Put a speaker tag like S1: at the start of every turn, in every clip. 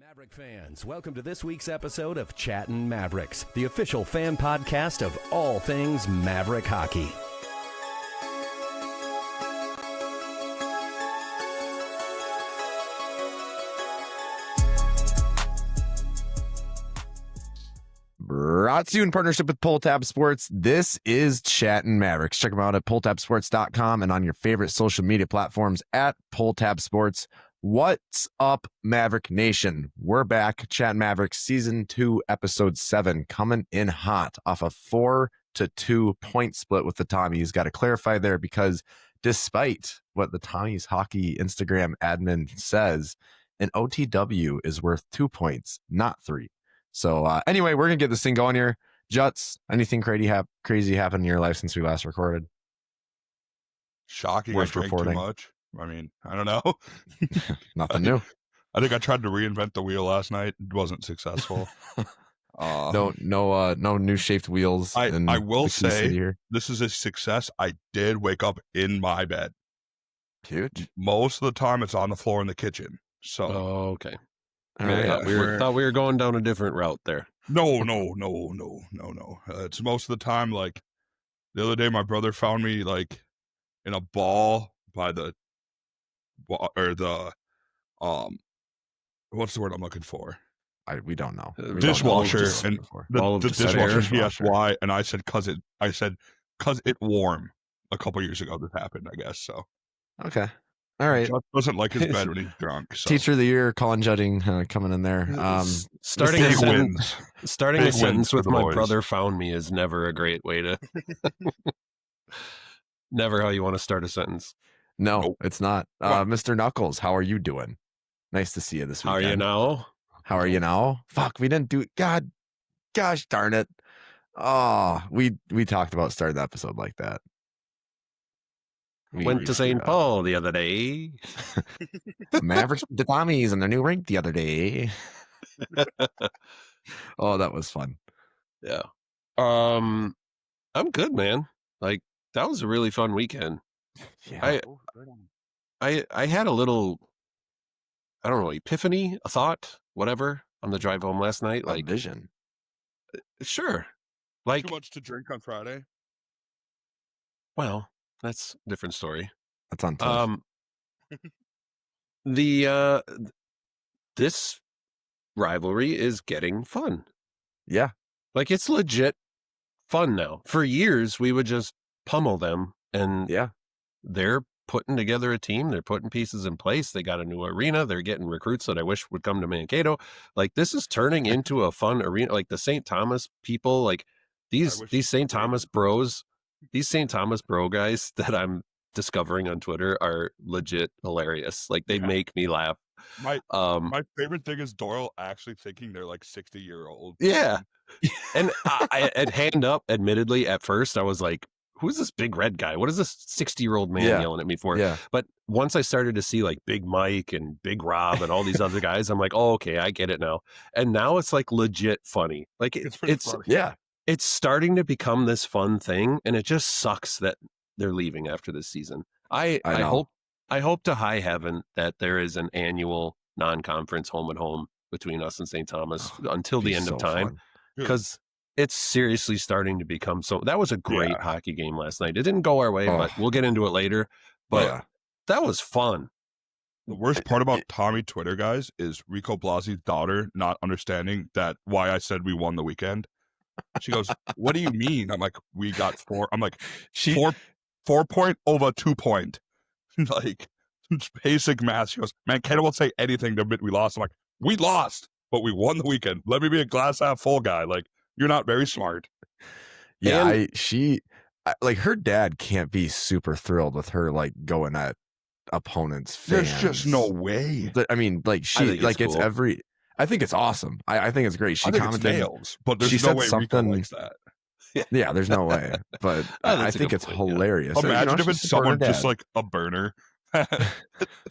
S1: Maverick fans, welcome to this week's episode of Chattin Mavericks, the official fan podcast of all things Maverick hockey.
S2: Brought to you in partnership with Pulltab Sports. This is Chattin Mavericks. Check them out at pulltabsports.com and on your favorite social media platforms at Pulltab Sports. What's up, Maverick Nation? We're back. Chattin Mavericks Season 2, Episode 7, coming in hot off a 4-2 point split with the Tommies. Got to clarify there because despite what the Tommies hockey Instagram admin says, an OTW is worth 2 points, not 3. So anyway, we're going to get this thing going here. Juts, anything crazy happened in your life since we last recorded?
S3: Shocking.
S2: Worth
S3: I drank
S2: reporting.
S3: too much. I mean, I don't know.
S2: Nothing new.
S3: I think I tried to reinvent the wheel last night. It wasn't successful.
S2: No new shaped wheels.
S3: I will say this is a success. I did wake up in my bed.
S2: Huge.
S3: Most of the time it's on the floor in the kitchen. So
S4: okay.
S2: All right.
S4: Thought we were going down a different route there.
S3: No. It's most of the time, like the other day my brother found me like in a ball by the what's the word I'm looking for?
S2: We don't know.
S3: Dishwasher. And the dishwasher, he asked why, and I said cause it warm a couple years ago this happened, I guess. So
S2: okay. All right.
S3: Josh doesn't like his bed when he's drunk. So.
S2: Teacher of the year, Colin Judging coming in there.
S4: Starting a sentence with my
S3: boys.
S4: brother found me is never a great way to never how you want to start a sentence.
S2: No,
S3: Nope.
S2: it's not. Mr. Knuckles, how are you doing? Nice to see you this
S4: How
S2: weekend.
S4: are you now?
S2: How are you now? Fuck, we didn't do it. Gosh darn it. Oh, we talked about starting the episode like that.
S4: Went to St. Paul the other day.
S2: Mavericks the Tommies in their new rink the other day. Oh, that was fun.
S4: Yeah. I'm good, man. Like that was a really fun weekend.
S2: Yeah.
S4: I had a little, I don't know, epiphany, a thought, whatever, on the drive home last night.
S2: Like vision.
S4: Sure. Like
S3: Too much to drink on Friday.
S4: Well, that's a different story.
S2: That's on tough.
S4: This rivalry is getting fun.
S2: Yeah.
S4: Like it's legit fun now. For years we would just pummel them, and
S2: yeah,
S4: they're putting together a team, they're putting pieces in place, they got a new arena, they're getting recruits that I wish would come to Mankato. Like this is turning into a fun arena. Like the St. Thomas people, like these St. Thomas bros, these St. Thomas bro guys that I'm discovering on Twitter are legit hilarious. Like they make me laugh.
S3: My favorite thing is Doyle actually thinking they're like 60-year-old.
S4: Yeah. And and hand up, admittedly, at first I was like, who's this big red guy? What is this 60-year-old man yelling at me for?
S2: Yeah.
S4: But once I started to see like Big Mike and Big Rob and all these other guys, I'm like, oh, okay, I get it now. And now it's like legit funny. Like it's
S3: funny.
S2: Yeah.
S4: It's starting to become this fun thing, and it just sucks that they're leaving after this season. I hope to high heaven that there is an annual non-conference home and home between us and St. Thomas until the end of time, because it's seriously starting to become so. That was a great hockey game last night. It didn't go our way, but we'll get into it later. But that was fun.
S3: The worst part about Tommy Twitter, guys, is Rico Blasi's daughter not understanding that why I said we won the weekend. She goes, "What do you mean?" I'm like, "We got 4." I'm like, 4 point over 2 point." Like, it's basic math. She goes, "Man, Kenna won't say anything to admit we lost." I'm like, "We lost, but we won the weekend. Let me be a glass half full guy." Like, you're not very smart.
S2: Yeah, like her dad can't be super thrilled with her like going at opponents' fans.
S3: There's just no way.
S2: I mean, like it's cool. I think it's awesome. I think it's great. She commented,
S3: nails, but there's no way Rico likes that.
S2: Yeah, there's no way. But I think it's hilarious.
S3: Imagine if it's someone just like a burner.
S2: That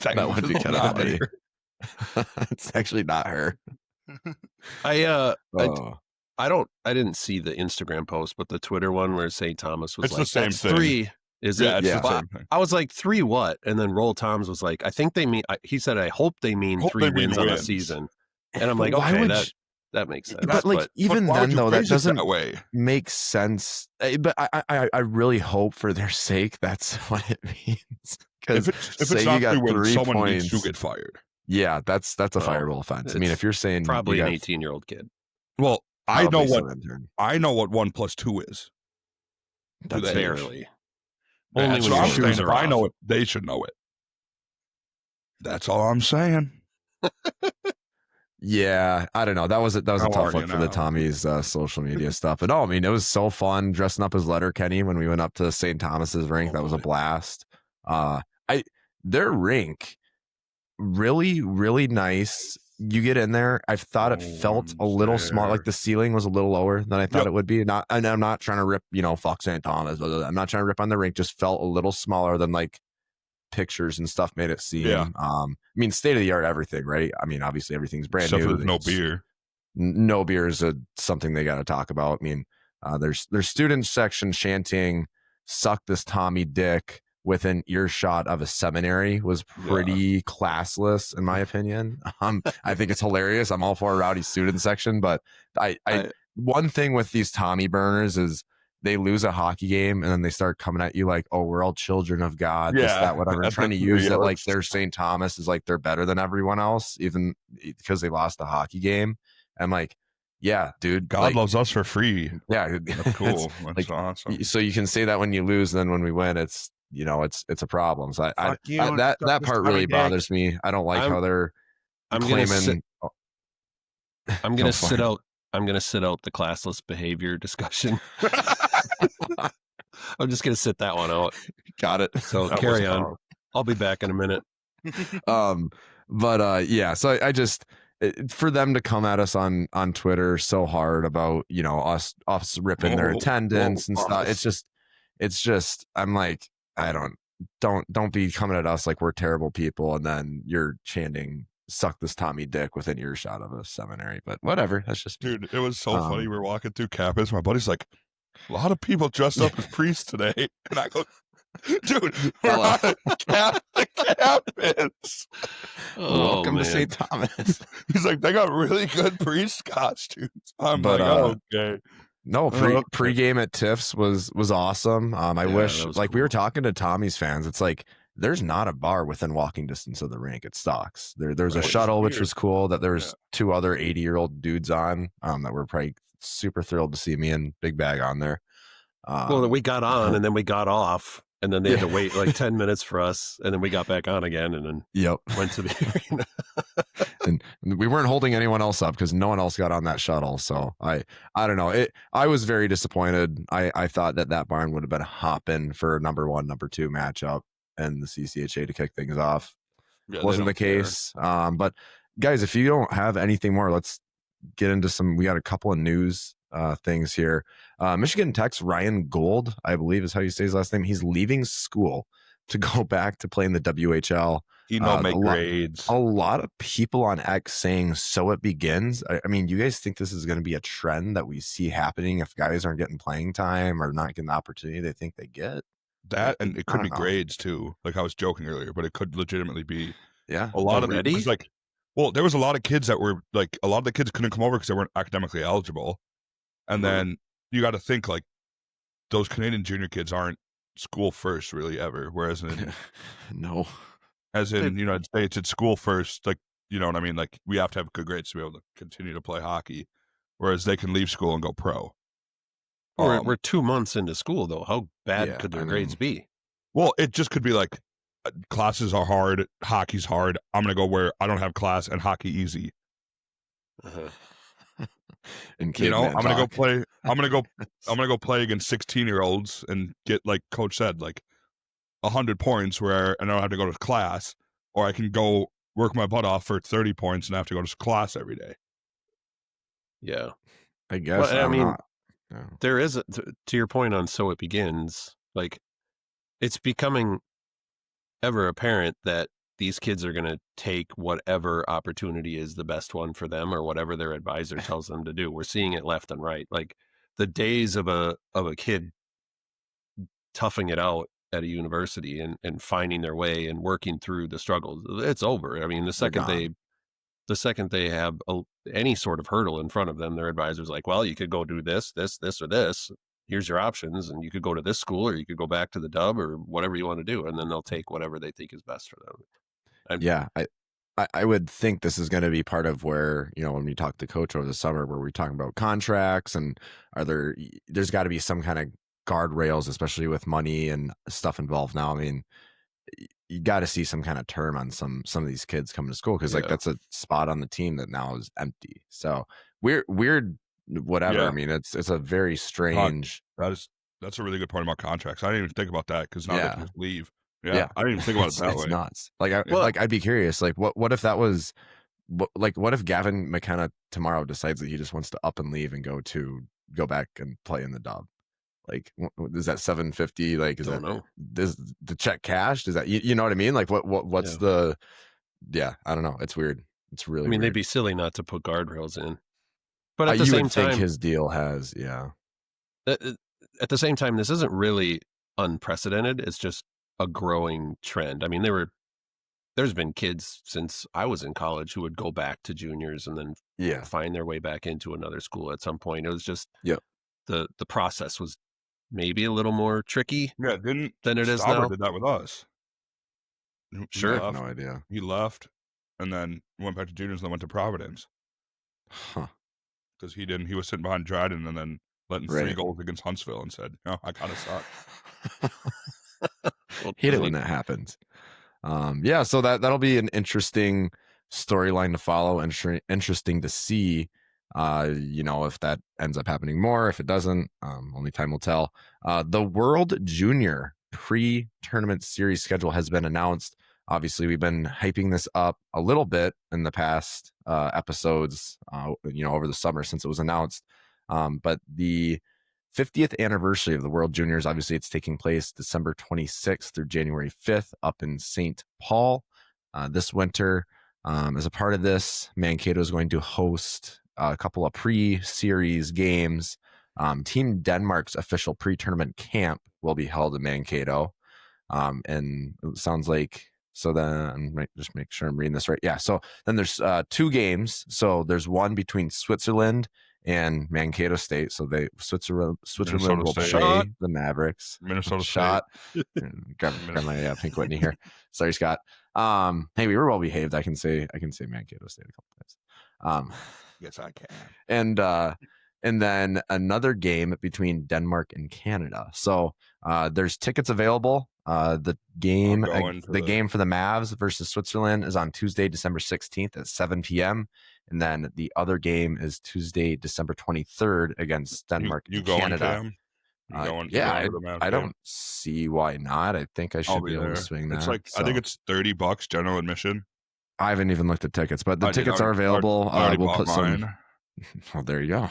S2: would be kind of funny. It's actually not her.
S4: I didn't see the Instagram post, but the Twitter one where St. Thomas was
S3: it's
S4: like,
S3: the same
S4: that's
S3: thing.
S4: 3. Is
S3: yeah,
S4: it?
S3: It's the same thing.
S4: I was like, 3 what? And then Roll Toms was like, I think they mean, he said, I hope they mean 3 wins on the season. And I'm like,
S2: But why
S4: okay,
S2: would
S4: that makes sense.
S2: but like even
S3: why
S2: then
S3: would you
S2: though, that
S3: phrase it
S2: doesn't
S3: that way.
S2: make sense. But I really hope for their sake that's what it means. Because
S3: If
S2: say
S3: it's
S2: you
S3: not
S2: got
S3: true, when
S2: 3
S3: someone needs
S2: points,
S3: to get fired.
S2: yeah, that's a
S4: Well,
S2: fireable offense. I mean, if
S4: it's
S2: you're saying
S4: probably
S2: you
S4: an
S2: got
S4: 18-year-old kid.
S3: Well, I know
S2: probably
S3: what
S2: some intern.
S3: 1 + 2 is. To
S2: That's
S3: the age.
S4: Barely. Only
S3: That's
S4: when
S3: what
S4: your
S3: I'm saying.
S4: shoes
S3: If
S4: are
S3: I
S4: off.
S3: know it, they should know it. That's all I'm saying.
S2: Yeah, I don't know. That was a
S3: How
S2: tough
S3: are
S2: one
S3: you
S2: for the
S3: now?
S2: Tommy's social media stuff. But no, I mean, it was so fun dressing up as Letterkenny when we went up to St. Thomas's rink. That was a blast. Their rink, really, really nice. You get in there. I thought it felt a little small. Like the ceiling was a little lower than I thought it would be. And I'm not trying to rip, fuck St. Thomas. I'm not trying to rip on the rink. Just felt a little smaller than like pictures and stuff made it seem.
S3: Yeah.
S2: I mean, state of the art, everything, right? I mean, obviously everything's brand
S3: Except
S2: new.
S3: for no beer.
S2: No beer is something they got to talk about. I mean, there's student section chanting "suck this Tommy dick" within earshot of a seminary was pretty classless in my opinion. I think it's hilarious. I'm all for a rowdy student section, but I one thing with these Tommy burners is they lose a hockey game and then they start coming at you like, oh, we're all children of God, this, that, whatever. And trying to use that like their St. Thomas is like they're better than everyone else, even because they lost the hockey game. I'm like, yeah, dude.
S3: God loves us for free.
S2: Yeah,
S3: that's cool. That's
S2: like,
S3: awesome.
S2: So you can say that when you lose, and then when we win, it's a problem. So that part really bothers me. I don't like how they're claiming.
S4: I'm gonna sit out the classless behavior discussion. I'm just gonna sit that one out.
S2: Got it.
S4: So carry on. I'll be back in a minute.
S2: Yeah. So I just for them to come at us on Twitter so hard about us ripping their attendance and stuff. It's just I'm like, I don't be coming at us like we're terrible people and then you're chanting "suck this Tommy dick" within earshot of a seminary. But whatever, that's just
S3: dude. It was so funny. We're walking through campus. My buddy's like, a lot of people dressed up as priests today, and I go, dude, we're on a Catholic campus.
S2: Welcome to St. Thomas.
S3: He's like, they got really good priest costumes. I'm like, okay.
S2: No, pregame at Tiff's was awesome. I wish, like, we were talking to Tommy's fans. It's like there's not a bar within walking distance of the rink. It stocks. There's a shuttle, which was cool. That there's 2 other 80-year-old dudes on. That were probably super thrilled to see me and Big Bag on there.
S4: Well, we got on and then we got off. And then they had to wait like 10 minutes for us. And then we got back on again and then went to the arena.
S2: And we weren't holding anyone else up because no one else got on that shuttle. So I don't know. I was very disappointed. I thought that barn would have been hopping for a number 1, number 2 matchup and the CCHA to kick things off. Wasn't the case. But guys, if you don't have anything more, let's get into we got a couple of news things here. Michigan Tech's Ryan Gold, I believe is how you say his last name. He's leaving school to go back to play in the WHL.
S3: He don't make grades.
S2: A lot of people on X saying so it begins. I mean, you guys think this is going to be a trend that we see happening if guys aren't getting playing time or not getting the opportunity they think they get?
S3: That, and it could be grades too. Like I was joking earlier, but it could legitimately be.
S2: Yeah.
S3: A lot of it was like, well, there was a lot of kids that were like, a lot of the kids couldn't come over because they weren't academically eligible. And then you got to think like those Canadian junior kids aren't school first really ever. Whereas in
S2: no,
S3: as in the United States, it's school first. Like, you know what I mean? Like we have to have good grades to be able to continue to play hockey. Whereas they can leave school and go pro.
S4: We're 2 months into school though. How bad could their grades be?
S3: Well, it just could be like classes are hard, hockey's hard. I'm gonna go where I don't have class and hockey easy. I'm gonna go play. I'm gonna go play against 16-year-olds and get, like Coach said, like 100 points and I don't have to go to class, or I can go work my butt off for 30 points and I have to go to class every day.
S4: Yeah,
S2: I guess.
S4: Well, I mean, there is to your point on so it begins. Like, it's becoming ever apparent that these kids are going to take whatever opportunity is the best one for them or whatever their advisor tells them to do. We're seeing it left and right. Like the days of a kid toughing it out at a university and finding their way and working through the struggles, it's over. I mean, the second the second they have any sort of hurdle in front of them, their advisor's like, well, you could go do this, or this. Here's your options. And you could go to this school, or you could go back to the dub, or whatever you want to do. And then they'll take whatever they think is best for them.
S2: I would think this is going to be part of where, when we talk to coach over the summer, where we're talking about contracts and there's got to be some kind of guardrails, especially with money and stuff involved now. I mean, you got to see some kind of term on some of these kids coming to school, because like that's a spot on the team that now is empty. So weird, whatever. I mean, it's a very strange.
S3: That's a really good point about contracts. I didn't even think about that, because now they can just leave. Yeah, I didn't even think about it that way.
S2: It's nuts. I'd be curious. Like, what if that was, what if Gavin McKenna tomorrow decides that he just wants to up and leave and go back and play in the dub? Like, is that $750? Like, is the check cashed? Is that, you know what I mean? Like, what's the? Yeah, I don't know. It's weird. It's really. I mean,
S4: they'd be silly not to put guardrails in. But at the
S2: you
S4: same
S2: would
S4: time,
S2: think his deal has,
S4: At the same time, this isn't really unprecedented. It's just a growing trend. I mean, there's been kids since I was in college who would go back to juniors and then find their way back into another school at some point. It was just the process was maybe a little more tricky than it is now.
S3: Did that with us.
S2: Sure. I have no idea.
S3: He left and then went back to juniors and then went to Providence.
S2: Huh.
S3: Because he was sitting behind Dryden and then letting 3 goals against Huntsville and said, I kind of suck.
S2: Hate it when that happens. So that'll be an interesting storyline to follow, and interesting to see, if that ends up happening more. If it doesn't, only time will tell. The World Junior pre-tournament series schedule has been announced. Obviously, we've been hyping this up a little bit in the past episodes, over the summer since it was announced. But the 50th anniversary of the World Juniors, obviously it's taking place December 26th through January 5th up in St. Paul this winter. As a part of this, Mankato is going to host a couple of pre-series games. Team Denmark's official pre-tournament camp will be held in Mankato. And it sounds like, so then just make sure I'm reading this right. Yeah. So then there's 2 games. So there's one between Switzerland and Mankato State. So Switzerland will play the Mavericks.
S3: Minnesota
S2: shot. Got my Pink Whitney here. Sorry, Scott. Hey, we were well behaved. I can say Mankato State a couple times.
S3: Yes, I can.
S2: And then another game between Denmark and Canada. So there's tickets available. The game game for the Mavs versus Switzerland is on Tuesday, December 16th at 7 p.m. And then the other game is Tuesday, December 23rd against Denmark and Canada. I don't see why not. I think I should be able to swing that.
S3: It's like, I think it's $30 general admission.
S2: I haven't even looked at tickets, but the tickets are available. We'll put some. Oh, there you go.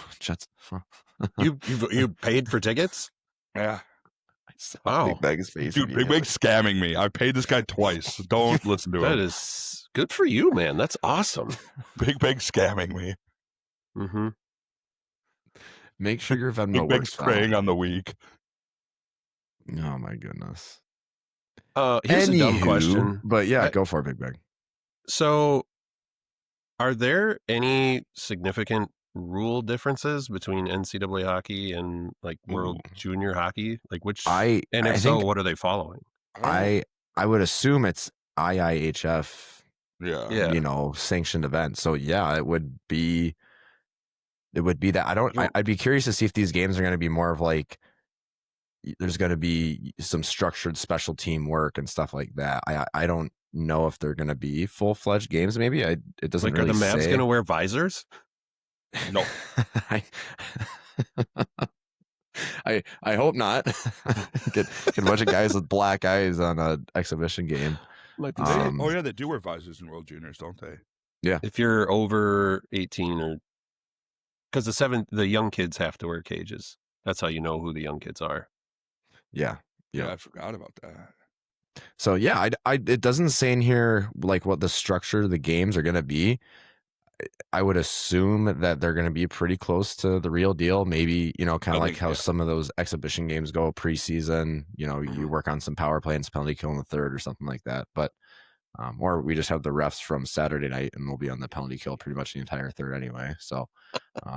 S4: You paid for tickets?
S3: Yeah.
S2: Wow. Big Bag's face.
S3: Dude, Big Bag's scamming me. I paid this guy twice. Don't listen to him.
S4: That is good for you, man. That's awesome.
S3: Big Bag's scamming me.
S4: Mm-hmm.
S2: Make sure your Venmo
S3: works. Big Bag's preying on the weak.
S2: Oh my goodness.
S4: Here's a dumb question.
S2: But yeah, go for it, Big Bag.
S4: So are there any significant rule differences between NCAA hockey and like World Junior hockey? Like what are they following?
S2: I would assume it's IIHF, sanctioned event. So yeah, it would be that. I'd be curious to see if these games are going to be more of like, there's going to be some structured special team work and stuff like that. I don't know if they're going to be full-fledged games. Maybe it doesn't really say.
S4: Are the Mavs going to wear visors?
S3: No.
S2: I hope not. Get a bunch of guys with black eyes on an exhibition game.
S3: They do wear visors in World Juniors, don't they?
S2: Yeah.
S4: If you're over 18 or because the young kids have to wear cages. That's how you know who the young kids are.
S2: Yeah.
S3: I forgot about that.
S2: So yeah, it doesn't say in here like what the structure of the games are going to be. I would assume that they're going to be pretty close to the real deal. Maybe, kind of like how some of those exhibition games go preseason, you work on some power play and penalty kill in the third or something like that. But Or we just have the refs from Saturday night and we'll be on the penalty kill pretty much the entire third anyway. So we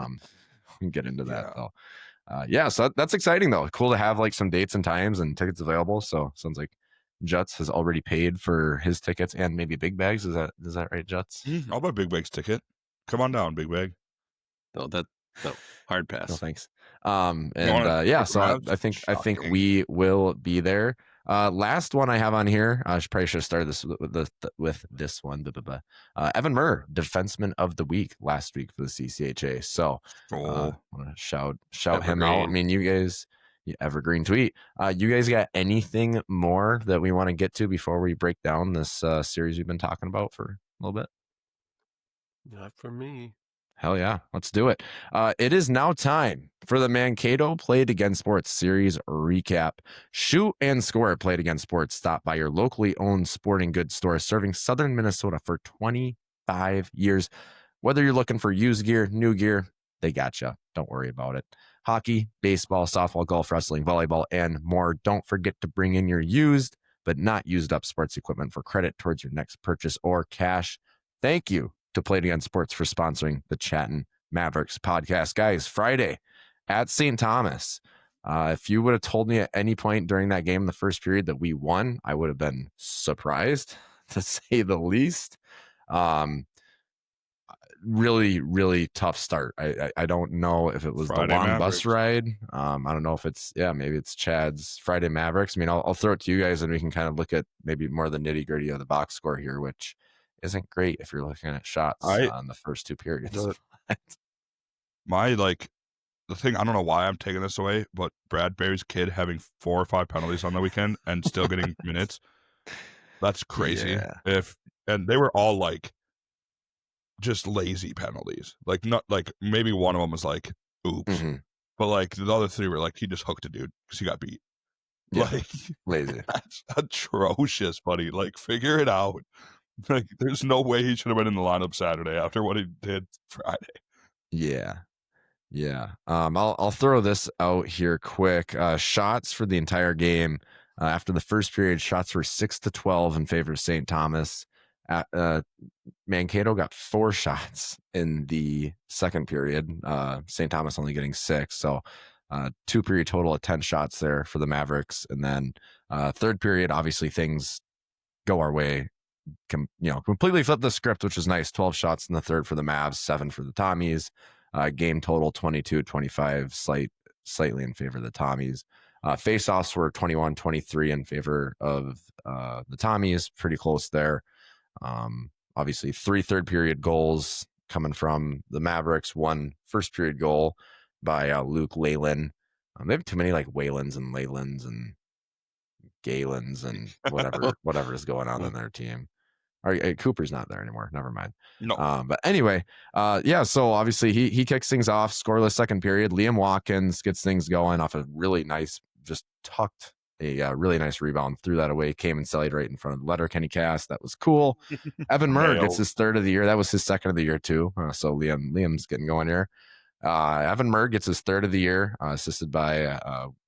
S2: can get into that though. So that's exciting though. Cool to have like some dates and times and tickets available. So sounds like Juts has already paid for his tickets and maybe Big Bags. Is that right, Juts?
S3: I'll buy Big Bag's ticket. Come on down, Big Bag.
S4: No, hard pass.
S2: No, thanks. So I think we will be there. Last one I have on here. I probably should have started this with this one. Evan Murr, defenseman of the week last week for the CCHA. So I want to shout him out. I mean, you guys, evergreen tweet. You guys got anything more that we want to get to before we break down this series we've been talking about for a little bit?
S4: Not for me.
S2: Hell yeah, let's do it. It is now time for the Mankato Played Again Sports Series recap. Shoot and Score Played Again Sports. Stop by your locally owned sporting goods store serving Southern Minnesota for 25 years. Whether you're looking for used gear, new gear, they got you. Don't worry about it. Hockey, baseball, softball, golf, wrestling, volleyball, and more. Don't forget to bring in your used but not used up sports equipment for credit towards your next purchase or cash. Thank you to Played Again Sports for sponsoring the Chattin Mavericks podcast. Guys, Friday at St. Thomas. If you would have told me at any point during that game in the first period that we won, I would have been surprised, to say the least. Really, really tough start. I don't know if it was Friday the long Mavericks bus ride. I don't know if it's, maybe it's Chad's Friday Mavericks. I mean, I'll throw it to you guys and we can kind of look at maybe more of the nitty gritty of the box score here, which isn't great if you're looking at shots on the first two periods.
S3: The thing, I don't know why I'm taking this away, but Brad Berry's kid having 4 or 5 penalties on the weekend and still getting minutes. That's crazy. Yeah. And they were all like just lazy penalties. Like not like maybe one of them was like oops. Mm-hmm. But like the other 3 were like he just hooked a dude because he got beat.
S2: Yeah.
S3: Like
S2: lazy.
S3: That's atrocious, buddy. Like figure it out. Like, there's no way he should have been in the lineup Saturday after what he did Friday.
S2: Yeah. I'll throw this out here quick. Shots for the entire game. After the first period, shots were 6-12 in favor of St. Thomas. Mankato got 4 shots in the second period. St. Thomas only getting 6. So 2 period total of 10 shots there for the Mavericks. And then third period, obviously things go our way. Completely flipped the script, which is nice. 12 shots in the third for the Mavs, 7 for the Tommies. Game total 22-25, slightly in favor of the Tommies. Face-offs were 21-23 in favor of the Tommies, pretty close there. Obviously 3 third period goals coming from the Mavericks, 1 first period goal by Luke Leyland. They have too many like Waylands and Leylands and Galen's and whatever is going on in their team. Cooper's not there anymore. Never mind.
S3: No.
S2: But anyway, so obviously he kicks things off, scoreless second period. Liam Watkins gets things going off a really nice, just tucked a really nice rebound, threw that away, came and sallied right in front of the Letterkenny cast. That was cool. Evan Murr gets his 3rd of the year. That was his 2nd of the year too. So Liam's getting going here. Evan Murr gets his 3rd of the year, assisted by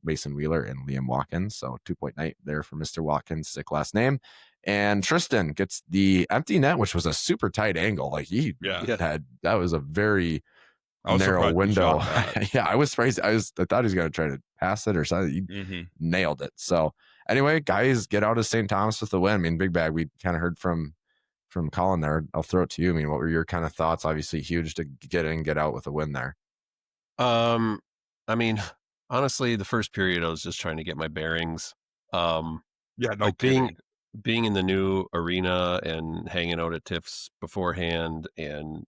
S2: Mason Wheeler and Liam Watkins. So 2-point night there for Mr. Watkins, sick last name. And Tristan gets the empty net, which was a super tight angle. Like he had, that was a very narrow window. I was surprised. I thought he was going to try to pass it or something. He nailed it. So anyway, guys, get out of St. Thomas with the win. I mean, Big Bag, we kind of heard from Colin there. I'll throw it to you. I mean, what were your kind of thoughts? Obviously huge to get out with a win there.
S4: I mean, honestly, the first period I was just trying to get my bearings. Being in the new arena and hanging out at TIFFs beforehand and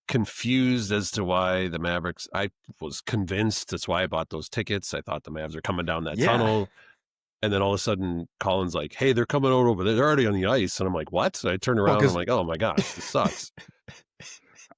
S4: confused as to why the Mavericks, I was convinced that's why I bought those tickets. I thought the Mavs are coming down that tunnel. And then all of a sudden Colin's like, hey, they're coming out over there. They're already on the ice. And I'm like, what? And I turn around and I'm like, oh my gosh, this sucks.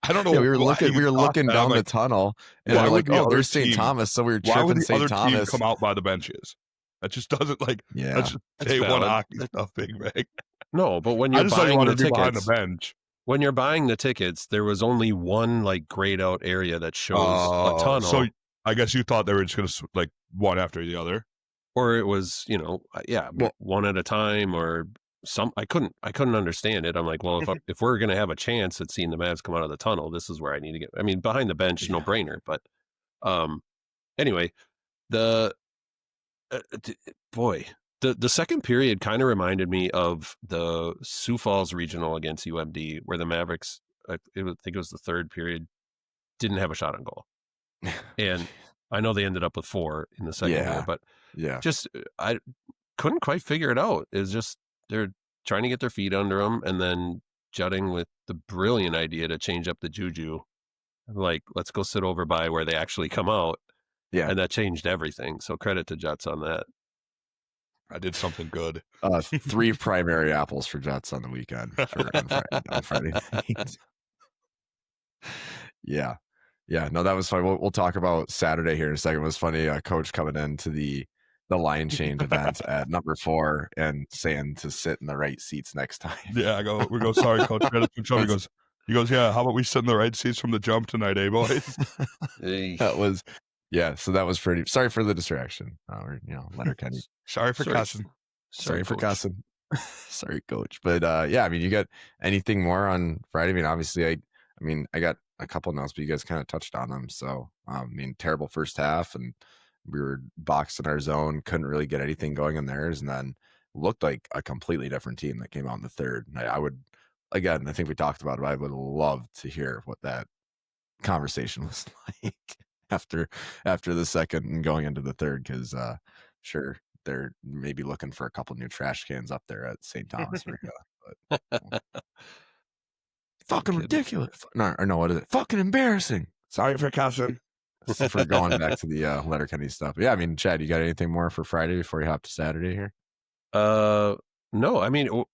S3: I don't know.
S2: We were looking down the tunnel and we're like, oh, there's St. Thomas. So we were chirping St. Thomas.
S3: Come out by the benches. That just doesn't that's just day one hockey stuff, Big Bag.
S4: No, but when you're buying the tickets,
S3: the bench.
S4: When you're buying the tickets, there was only one grayed out area that shows a tunnel.
S3: So I guess you thought they were just going to one after the other,
S4: or it was one at a time, or I couldn't understand it. I'm like, well, if we're going to have a chance at seeing the Mavs come out of the tunnel, this is where I need to get. I mean, behind the bench, no brainer. But anyway, the boy, the second period kind of reminded me of the Sioux Falls regional against UMD, where the Mavericks, I think it was the third period, didn't have a shot on goal, and I know they ended up with 4 in the second period, but just I couldn't quite figure it out. It's just they're trying to get their feet under them, and then Jutting with the brilliant idea to change up the juju, like let's go sit over by where they actually come out. Yeah, and that changed everything. So credit to Juts on that.
S3: I did something good.
S2: 3 primary apples for Juts on the weekend on Friday night. Yeah. No, that was fun. We'll talk about Saturday here in a second. It was funny. Coach coming into the line change event at number 4 and saying to sit in the right seats next time.
S3: Yeah, we go. Sorry, Coach. He goes, yeah. How about we sit in the right seats from the jump tonight, eh, boys?
S2: That was. Yeah, so that was pretty. Sorry for the distraction. Leonard Kenny.
S3: Sorry for cussing.
S2: Sorry for cussing. Sorry, Coach. But yeah, I mean, you got anything more on Friday? I mean, obviously, I got a couple notes, but you guys kind of touched on them. So, I mean, terrible first half, and we were boxed in our zone, couldn't really get anything going in theirs, and then looked like a completely different team that came out in the third. And I would, again, I think we talked about it. I would love to hear what that conversation was like after the second and going into the third, because sure, they're maybe looking for a couple new trash cans up there at St. Thomas. But, fucking ridiculous. No, what is it? Fucking embarrassing.
S3: Sorry for cussing.
S2: For going back to the Letterkenny stuff. Yeah, I mean, Chad, you got anything more for Friday before you hop to Saturday here?
S4: No, I mean,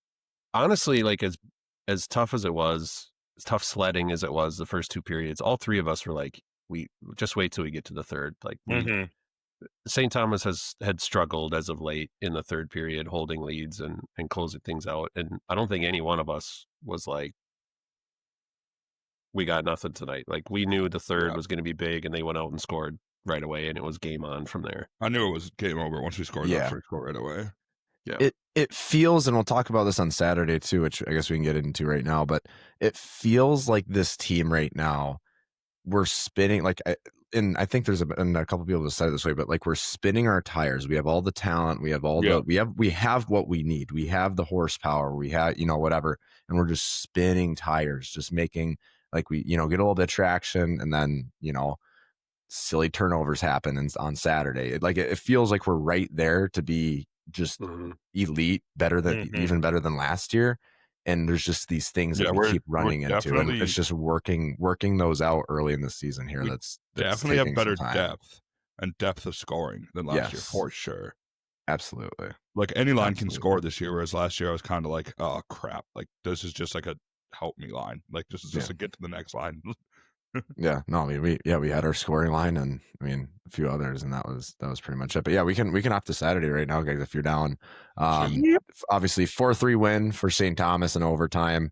S4: honestly, like as tough as it was, as tough sledding as it was the first 2 periods, all 3 of us were like, we just wait till we get to the third. Like St. Thomas had struggled as of late in the third period, holding leads and closing things out. And I don't think any one of us was like, we got nothing tonight. Like we knew the third was going to be big, and they went out and scored right away, and it was game on from there.
S3: I knew it was game over once we scored that first goal right away.
S2: Yeah, it feels, and we'll talk about this on Saturday too, which I guess we can get into right now. But it feels like this team right now, we're spinning like, and I think there's a couple people that said it this way, but like we're spinning our tires. We have all the talent, we have all we have what we need. We have the horsepower, we have whatever, and we're just spinning tires, just making. Like we, get a little bit of traction, and then, silly turnovers happen on Saturday. It feels like we're right there to be just elite, better than even better than last year. And there's just these things that we keep running into, and it's just working those out early in the season here. That's
S3: definitely have better depth of scoring than last year for sure.
S2: Absolutely.
S3: Like any line can score this year, whereas last year I was kind of like, oh crap, like this is just like a help me line, like this is just to get to the next line.
S2: Yeah, no, I mean we had our scoring line, and I mean a few others, and that was pretty much it. But yeah, we can opt to Saturday right now, guys, if you're down. Obviously 4-3 win for St. Thomas in overtime.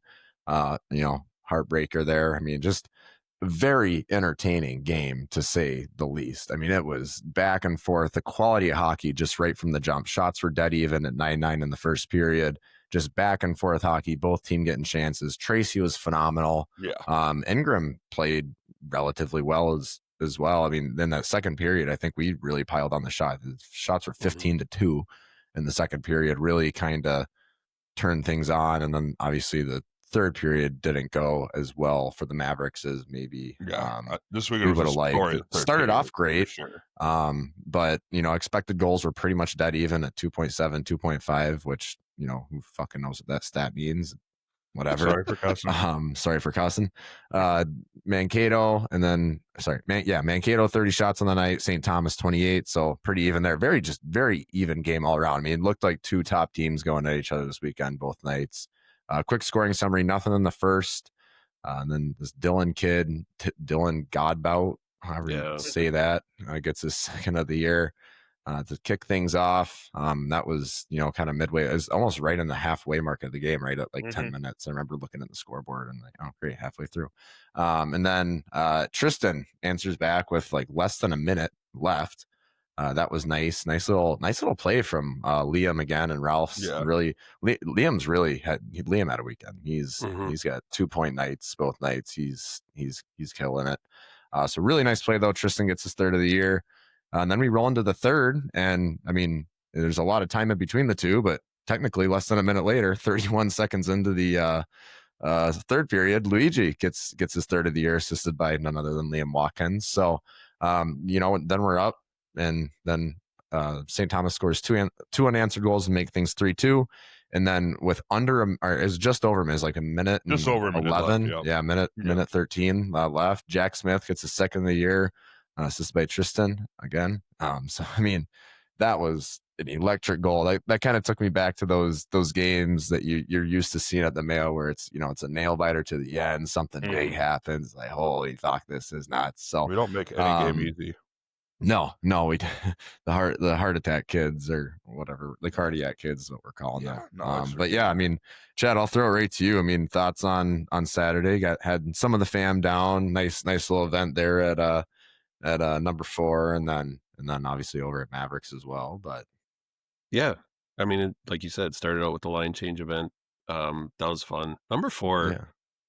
S2: Heartbreaker there. I mean, just very entertaining game to say the least. I mean, it was back and forth, the quality of hockey just right from the jump. Shots were dead even at 9-9 in the first period. Just back and forth hockey, both team getting chances. Tracy was phenomenal. Yeah. Ingram played relatively well as well. I mean, then that second period, I think we really piled on the shot. The shots were 15-2 in the second period, really kind of turned things on. And then obviously the third period didn't go as well for the Mavericks as maybe
S3: this
S2: week we would have liked. Started off great, sure. But expected goals were pretty much dead even at 2.7, 2.5, which who fucking knows what that stat means. Whatever. Sorry for cussing. Mankato, and then Mankato 30 shots on the night. St. Thomas 28, so pretty even there. Very even game all around. I mean, it looked like 2 top teams going at each other this weekend, both nights. Quick scoring summary: nothing in the first, and then this Dylan kid, Dylan Godbout, however you say that, gets his second of the year. To kick things off. That was, kind of midway. It was almost right in the halfway mark of the game, right at like 10 minutes. I remember looking at the scoreboard and like, oh, great, halfway through. And then Tristan answers back with like less than a minute left. that was nice. Nice little play from Liam again, and Ralph's really. Liam had a weekend. He's got 2-point nights both nights. He's killing it. So really nice play though. Tristan gets his third of the year, and then we roll into the third. And I mean, there's a lot of time in between the two, but technically less than a minute later, 31 seconds into the third period, Luigi gets his third of the year, assisted by none other than Liam Watkins. So then we're up, and then St. Thomas scores two unanswered goals and make things 3-2. And then with it's just over, it was like a minute and
S3: just over
S2: 11. Minute 13 left. Jack Smith gets his second of the year, assisted by Tristan again. So I mean, that was an electric goal. That kind of took me back to those games that you're used to seeing at the Mayo, where it's it's a nail biter to the end, something big happens, like holy fuck, this is nuts. So
S3: we don't make any game easy.
S2: No, we the heart attack kids, or whatever, the cardiac kids is what we're calling them. But yeah, I mean, Chad, I'll throw it right to you. I mean, thoughts on Saturday? Had some of the fam down. Nice little event there at number 4, and then obviously over at Mavericks as well. But
S4: yeah, I mean, like you said, started out with the line change event. That was fun. Number 4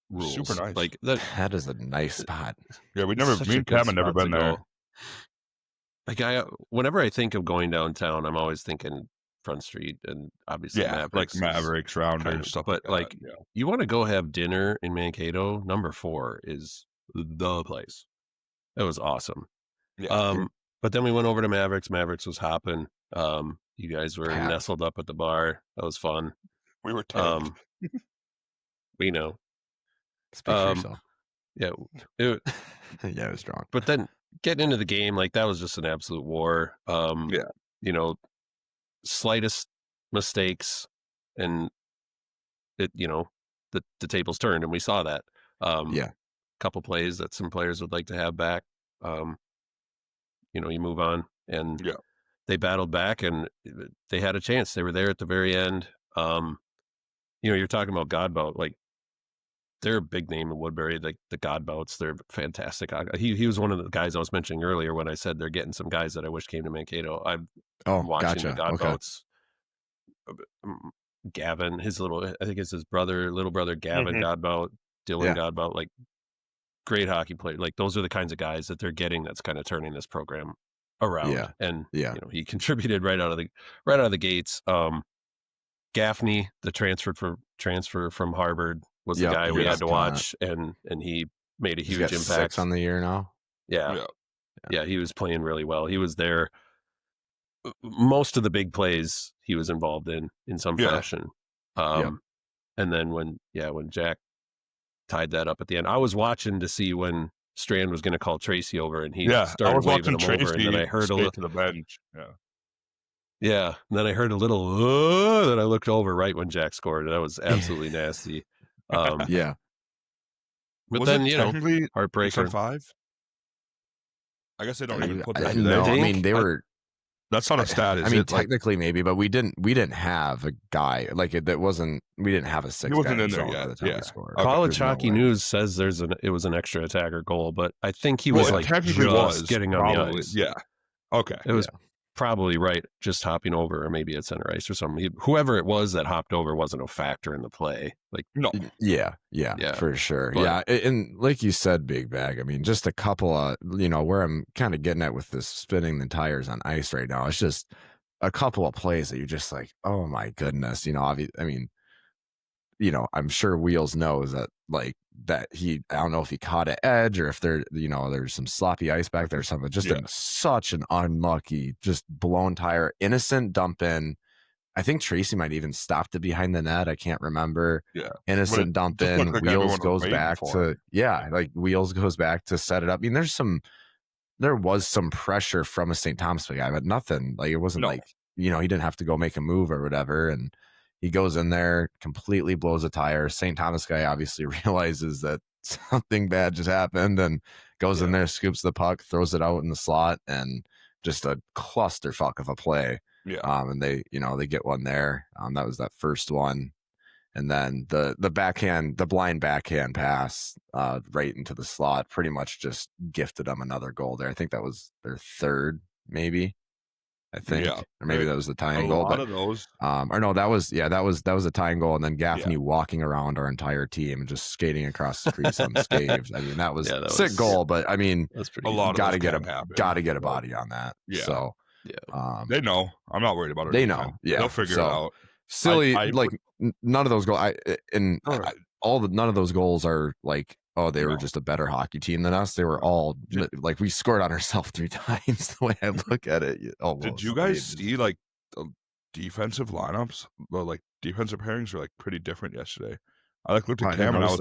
S4: rules.
S3: Super nice.
S4: Like
S2: that is a nice spot.
S3: Yeah, me and Cam have never been there.
S4: Like whenever I think of going downtown, I'm always thinking Front Street and obviously Mavericks,
S3: like Mavericks, Rounders, stuff
S4: but
S3: like that.
S4: You want to go have dinner in Mankato, number 4 is the place. It was awesome.
S2: Yeah.
S4: But then we went over to Mavericks. Mavericks was hopping. You guys were nestled up at the bar. That was fun.
S3: We were tanked.
S4: We know.
S2: Speak for yourself.
S4: Yeah.
S2: It was strong.
S4: But then getting into the game, like that was just an absolute war. Slightest mistakes and it, the tables turned, and we saw that. Couple plays that some players would like to have back. You move on, and they battled back, and they had a chance. They were there at the very end. You're talking about Godbout, like they're a big name in Woodbury. Like the Godbouts, they're fantastic. He was one of the guys I was mentioning earlier when I said they're getting some guys that I wish came to Mankato. I'm watching the Godbouts. Okay. Gavin, I think it's his little brother Gavin Godbout, Dylan Godbout, like great hockey player. Like those are the kinds of guys that they're getting that's kind of turning this program around.
S2: Yeah.
S4: And he contributed right out of the gates. Gaffney, the transfer from Harvard, was the guy we had to watch, and he made a huge impact.
S2: 6 on the year now.
S4: Yeah, he was playing really well. He was there. Most of the big plays he was involved in some fashion. And then when Jack tied that up at the end, I was watching to see when Strand was going to call Tracy over, and he started waving him over, and then I heard a little to
S3: the bench.
S4: Yeah, and then I heard a little, then I looked over right when Jack scored. That was absolutely nasty. But
S3: was
S4: then,
S3: heartbreaker. 5? I guess they don't even put that in there.
S2: No, I mean, they were...
S3: That's not a stat,
S2: I mean, technically maybe, but we didn't have a guy, like we didn't have a 6
S3: He wasn't in there yet.
S2: He scored.
S4: College Hockey News says it was an extra attacker goal, but I think he was getting on the ice.
S3: Yeah. Okay.
S4: It was probably right, just hopping over, or maybe at center ice or something. Whoever it was that hopped over wasn't a factor in the play. Like
S3: no,
S2: yeah, for sure. But, and like you said, Big Bag. I mean, just a couple of where I'm kind of getting at with this spinning the tires on ice right now. It's just a couple of plays that you're just like, oh my goodness. I mean, I'm sure Wheels knows that I don't know if he caught an edge or if there's some sloppy ice back there or something. Just such an unlucky, just blown tire, innocent dump in. I think Tracy might even stopped it behind the net. I can't remember.
S3: Yeah.
S2: Innocent dump in. Wheels goes back Wheels goes back to set it up. I mean, there was some pressure from a St. Thomas guy, but nothing. Like it wasn't he didn't have to go make a move or whatever. And he goes in there, completely blows a tire. St. Thomas guy obviously realizes that something bad just happened and goes in there, scoops the puck, throws it out in the slot, and just a clusterfuck of a play.
S3: Yeah.
S2: And they get one there. That was that first one. And then the blind backhand pass right into the slot pretty much just gifted them another goal there. I think that was their third, maybe. I think,
S3: Yeah.
S2: or maybe that was the tying
S3: A
S2: goal.
S3: lot
S2: But
S3: of those.
S2: or no, that was a tying goal, and then Gaffney walking around our entire team and just skating across the crease unscathed. I mean, that was sick goal, but I mean,
S4: that's pretty.
S3: A lot
S2: got to
S3: of
S2: get
S3: those can happen.
S2: got to get a body on that.
S3: Yeah.
S2: So
S3: they know. I'm not worried about it.
S2: They know. Yeah,
S3: they'll figure it out.
S2: Silly, none of those goals. None of those goals are like, oh, they were just a better hockey team than us. They were all like, we scored on ourselves 3 times. The way I look at it, almost.
S3: Did you guys see like the defensive lineups? Well, like defensive pairings were like pretty different yesterday. I looked at Cam and I was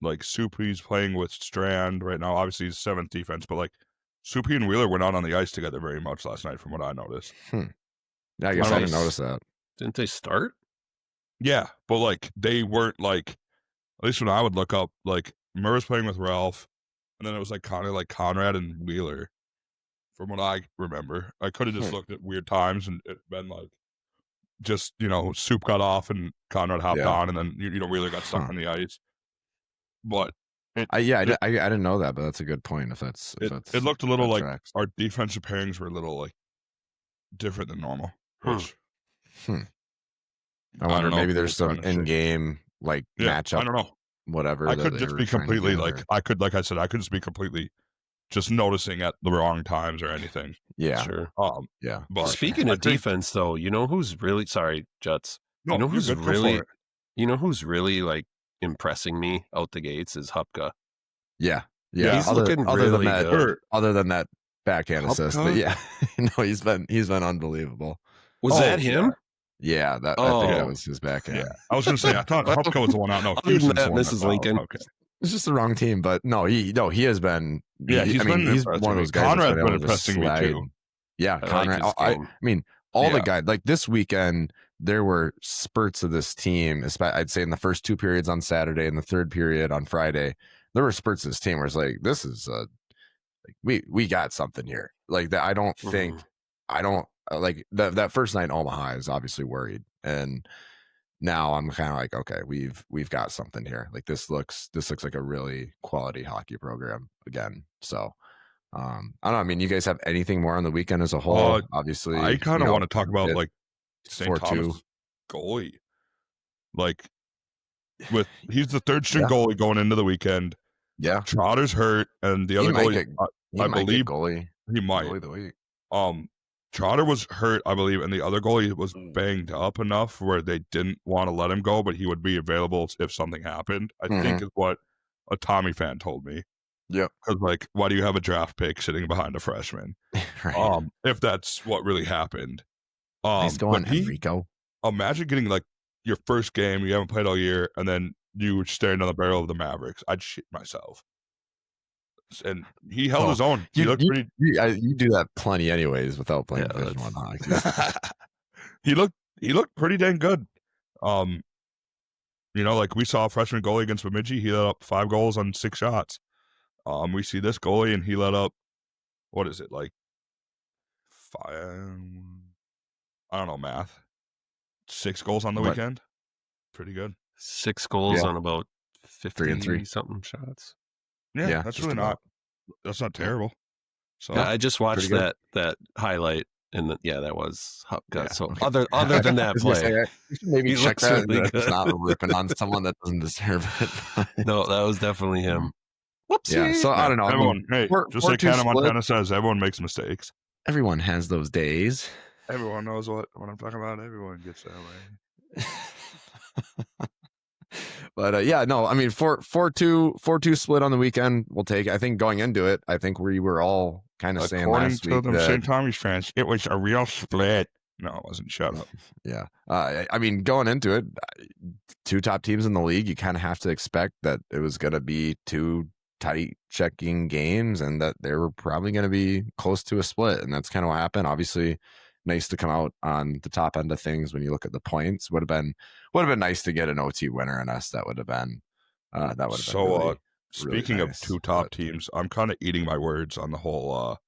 S3: like Soupy's playing with Strand right now. Obviously, he's 7th defense, but like Soupy and Wheeler were not on the ice together very much last night, from what I noticed.
S2: Yeah, I guess I didn't notice that.
S4: Didn't they start?
S3: Yeah, but like they weren't like, at least when I would look up, like Murr was playing with Ralph, and then it was like kind of like Conrad and Wheeler, from what I remember. I could have just looked at weird times and it been like, just, Soup got off and Conrad hopped on, and then Wheeler got stuck on the ice. But
S2: I didn't know that, but that's a good point. It
S3: looked a little like our defensive pairings were a little like different than normal.
S2: I wonder, maybe there's some in-game like matchup.
S3: I don't know.
S2: Whatever.
S3: I could just be completely like I could just be completely just noticing at the wrong times or anything.
S2: Yeah,
S4: sure.
S2: Yeah.
S4: But speaking of defense, though, who's really Jets?
S3: No,
S4: who's really like impressing me out the gates is Hupka.
S2: Yeah.
S4: He's looking really good.
S2: Other than that backhand assist, but he's been unbelievable.
S4: Was that him?
S2: Yeah, I think that was his backhand.
S3: Yeah, I was going to say, I thought Hupka was the one out. No,
S4: Houston's the one. Mrs. Lincoln.
S2: Okay. It's just the wrong team, but he has been.
S3: Yeah, he's one of those guys. Conrad's been impressing me too.
S2: Yeah, Conrad. I mean, all the guys, like this weekend, there were spurts of this team. I'd say in the first 2 periods on Saturday and the 3rd period on Friday, there were spurts of this team where it's like, this is we got something here. Like that, I don't think like that first night in Omaha is obviously worried, and now I'm kind of like, okay, we've got something here. Like this looks like a really quality hockey program again. So I don't know. I mean, you guys have anything more on the weekend as a whole? Obviously,
S3: I kind of want to talk about like St. Thomas goalie. Like he's the 3rd string goalie going into the weekend.
S2: Yeah,
S3: Trotter's hurt, and the other goalie, I believe
S2: goalie.
S3: He might.
S2: Goalie of the week.
S3: Trotter was hurt, I believe, and the other goalie was banged up enough where they didn't want to let him go, but he would be available if something happened. I think is what a Tommy fan told me.
S2: Yeah,
S3: because like, why do you have a draft pick sitting behind a freshman?
S2: Right.
S3: If that's what really happened.
S2: He's going Enrico.
S3: Imagine getting like your first game, you haven't played all year, and then you were staring down the barrel of the Mavericks. I'd shit myself. And he held his own. He looked pretty.
S2: You do that plenty, anyways, without playing Division I hockey.
S3: He looked pretty dang good. Like we saw a freshman goalie against Bemidji. He let up 5 goals on 6 shots. We see this goalie, and he let up, what is it, like 5? I don't know math. 6 goals on the weekend. Pretty good.
S4: 6 goals on about 50 something shots.
S3: Yeah, that's really not. That's not terrible. So
S4: I just watched that highlight, and that was Hupka. Yeah, so other than that play,
S2: maybe check that. It's not ripping on someone that doesn't deserve it.
S4: No, that was definitely him.
S2: Whoopsie. Yeah, so I don't know.
S3: Everyone, just like Hannah Montana says, everyone makes mistakes.
S2: Everyone has those days.
S3: Everyone knows what I'm talking about. Everyone gets that way.
S2: But I mean, 4-2 split on the weekend. We'll take. I think going into it, I think we were all kind of saying last week
S3: that St. Tommy's fans, it was a real split. No, it wasn't. Shut up.
S2: Yeah, I mean, going into it, 2 top teams in the league, you kind of have to expect that it was going to be 2 tight checking games, and that they were probably going to be close to a split, and that's kind of what happened. Obviously, nice to come out on the top end of things when you look at the points. Would have been nice to get an OT winner in us. That would have been really,
S3: speaking really nice, of 2 top teams, I'm kind of eating my words on the whole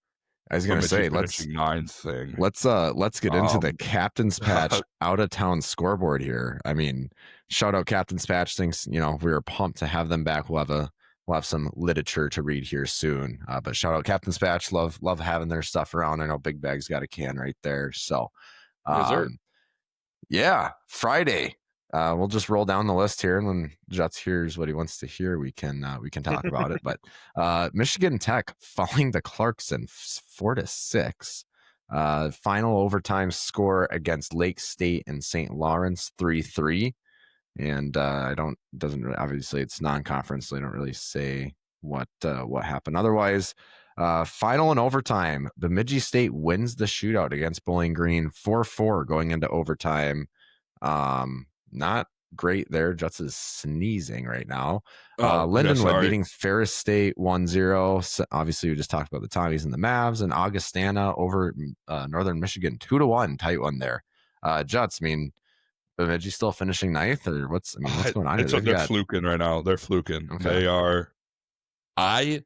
S2: I was going to say, let's
S3: 9th thing.
S2: Let's get into the Captain's Patch out of town scoreboard here. I mean, shout out Captain's Patch. Thinks we were pumped to have them back. We'll have we'll have some literature to read here soon. But shout out Captain Spatch. Love having their stuff around. I know Big Bag's got a can right there. So, yeah, Friday. We'll just roll down the list here, and when Juts hears what he wants to hear, we can talk about it. But Michigan Tech falling to Clarkson 4-6. Final overtime score against Lake State and St. Lawrence 3-3. And obviously it's non-conference, so they don't really say what happened. Otherwise, final and overtime, Bemidji State wins the shootout against Bowling Green 4-4 going into overtime. Not great there. Juts is sneezing right now. Lindenwood beating Ferris State 1-0. So obviously, we just talked about the Tommies and the Mavs, and Augustana over Northern Michigan 2-1, tight one there. Juts, I mean, Bemidji still finishing ninth, or what's going on?
S3: They're fluking right now. They're fluking. Okay. They are. I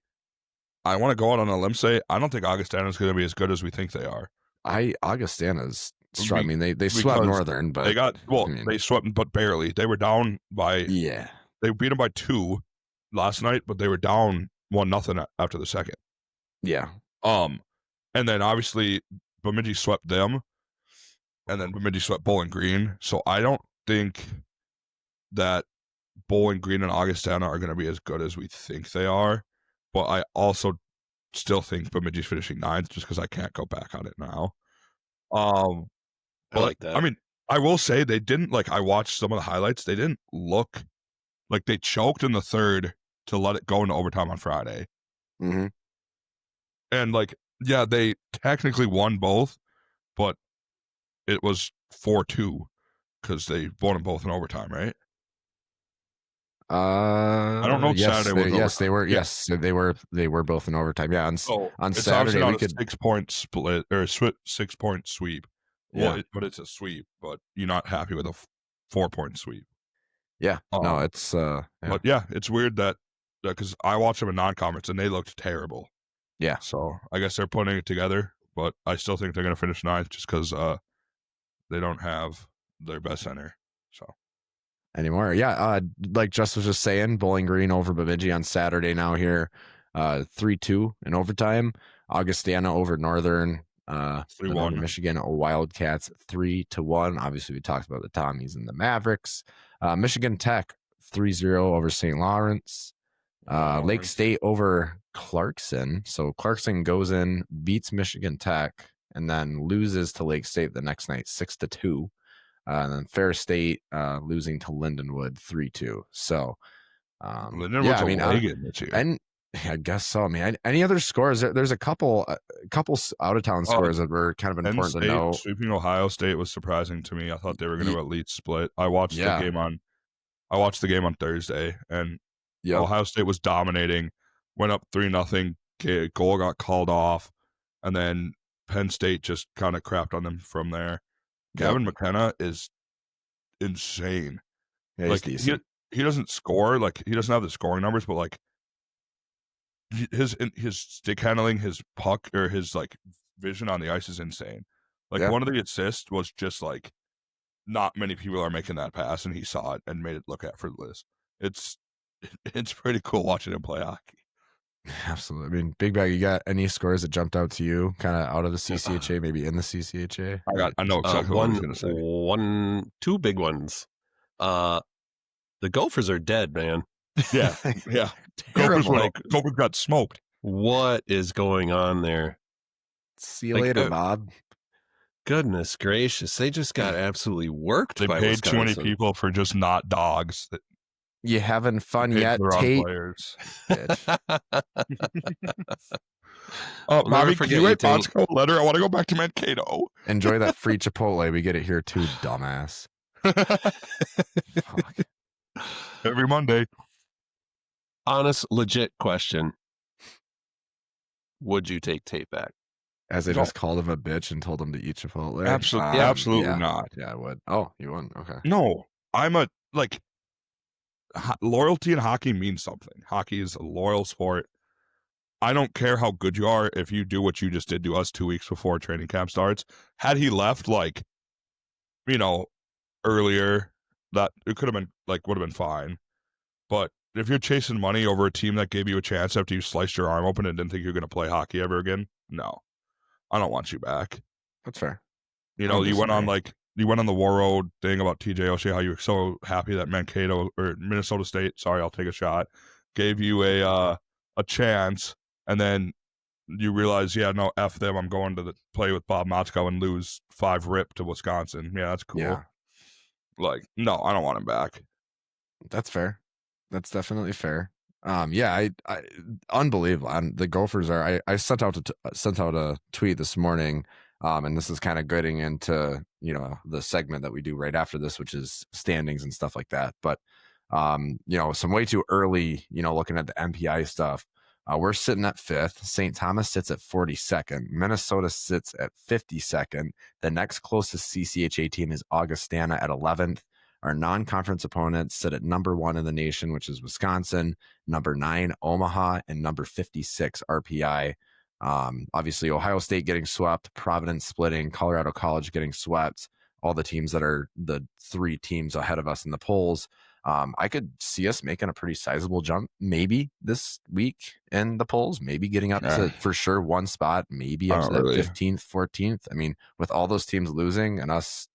S3: want to go out on a limb, say I don't think Augustana is going to be as good as we think they are.
S2: Augustana's strong. I mean, they swept Northern, but
S3: they swept, but barely. They were down by They beat them by 2 last night, but they were down 1-0 after the second.
S2: Yeah.
S3: And then obviously Bemidji swept them, and then Bemidji swept Bowling Green. So I don't think that Bowling Green and Augustana are going to be as good as we think they are. But I also still think Bemidji's finishing 9th just because I can't go back on it now.
S4: I like that.
S3: I mean, I will say they didn't, like, I watched some of the highlights. They didn't look like they choked in the third to let it go into overtime on Friday.
S2: Mm-hmm.
S3: And, like, yeah, they technically won both, but it was 4-2 because they won them both in overtime, right?
S2: I
S3: don't know if Saturday was
S2: yes, they were. Yes, they were both in overtime. Yeah, on Saturday we could
S3: 6-point split or 6-point sweep.
S2: Yeah,
S3: well, but it's a sweep. But you're not happy with a 4-point sweep.
S2: Yeah, no, it's
S3: But yeah, it's weird that because I watched them in non-conference and they looked terrible.
S2: Yeah,
S3: so I guess they're putting it together, but I still think they're going to finish 9th just because they don't have their best center. So.
S2: Anymore. Yeah, like Just was just saying, Bowling Green over Bemidji on Saturday now here, 3-2 in overtime. Augustana over Northern,
S3: 3-1.
S2: Michigan Wildcats 3-1. Obviously, we talked about the Tommies and the Mavericks. Michigan Tech 3-0 over St. Lawrence. Lake State over Clarkson. So Clarkson goes in, beats Michigan Tech, and then loses to Lake State the next night 6-2. And then Ferris State losing to Lindenwood 3-2. So,
S3: Lindenwood's a wagon this year.
S2: And I guess so. I mean, any other scores? There's a couple out of town scores that were kind of important to know.
S3: Sweeping Ohio State was surprising to me. I thought they were going to at least split. I watched the game on Thursday, and Ohio State was dominating. Went up 3-0. Goal got called off, and then Penn State just kind of crapped on them from there. Gavin McKenna is insane.
S2: Yeah,
S3: like he doesn't score, like he doesn't have the scoring numbers, but like his stick handling, his puck or his like vision on the ice is insane. Like one of the assists was just like not many people are making that pass, and he saw it and made it look effortless. It's pretty cool watching him play hockey.
S2: Absolutely. I mean, Big Bag, you got any scores that jumped out to you kind of out of the CCHA, maybe in the CCHA?
S3: I know exactly what I was going to say.
S4: 2 big ones. The Gophers are dead, man.
S3: Yeah. Yeah. Gophers got smoked.
S4: What is going on there?
S2: See you later, Bob.
S4: Goodness gracious. They just got absolutely worked.
S3: They paid Wisconsin. Too many people for just not dogs.
S2: You having fun yet, Tate?
S3: Players. Bobby, can you write Bosco a letter? I want to go back to Mankato.
S2: Enjoy that free Chipotle. We get it here too, dumbass.
S3: Every Monday.
S4: Honest, legit question. Would you take Tate back?
S2: As they just called him a bitch and told him to eat Chipotle?
S3: Absolutely not.
S2: Yeah, I would. Oh, you wouldn't? Okay.
S3: No, loyalty in hockey means something. Hockey is a loyal sport. I don't care how good you are if you do what you just did to us 2 weeks before training camp starts. Had he left earlier, that it could have been would have been fine. But if you're chasing money over a team that gave you a chance after you sliced your arm open and didn't think you're going to play hockey ever again, no, I don't want you back.
S2: That's fair.
S3: You know, you went on the War Road thing about TJ Oshie, how you were so happy that Mankato or Minnesota State, sorry, I'll take a shot, gave you a chance, and then you realize, yeah, no, F them, I'm going to play with Bob Motzko and lose 5-rip to Wisconsin. Yeah, that's cool.
S2: Yeah.
S3: Like, no, I don't want him back.
S2: That's fair. That's definitely fair. Yeah, I unbelievable. The Gophers are. I sent out a tweet this morning, and this is kind of getting into the segment that we do right after this, which is standings and stuff like that. But some way too early. Looking at the MPI stuff, we're sitting at 5th. St. Thomas sits at 42nd. Minnesota sits at 52nd. The next closest CCHA team is Augustana at 11th. Our non-conference opponents sit at number 1 in the nation, which is Wisconsin, number 9, Omaha, and number 56, RPI. Obviously, Ohio State getting swept, Providence splitting, Colorado College getting swept, all the teams that are the 3 teams ahead of us in the polls. I could see us making a pretty sizable jump maybe this week in the polls, maybe getting up to, for sure, 1 spot, maybe up to that 15th, 14th. I mean, with all those teams losing and us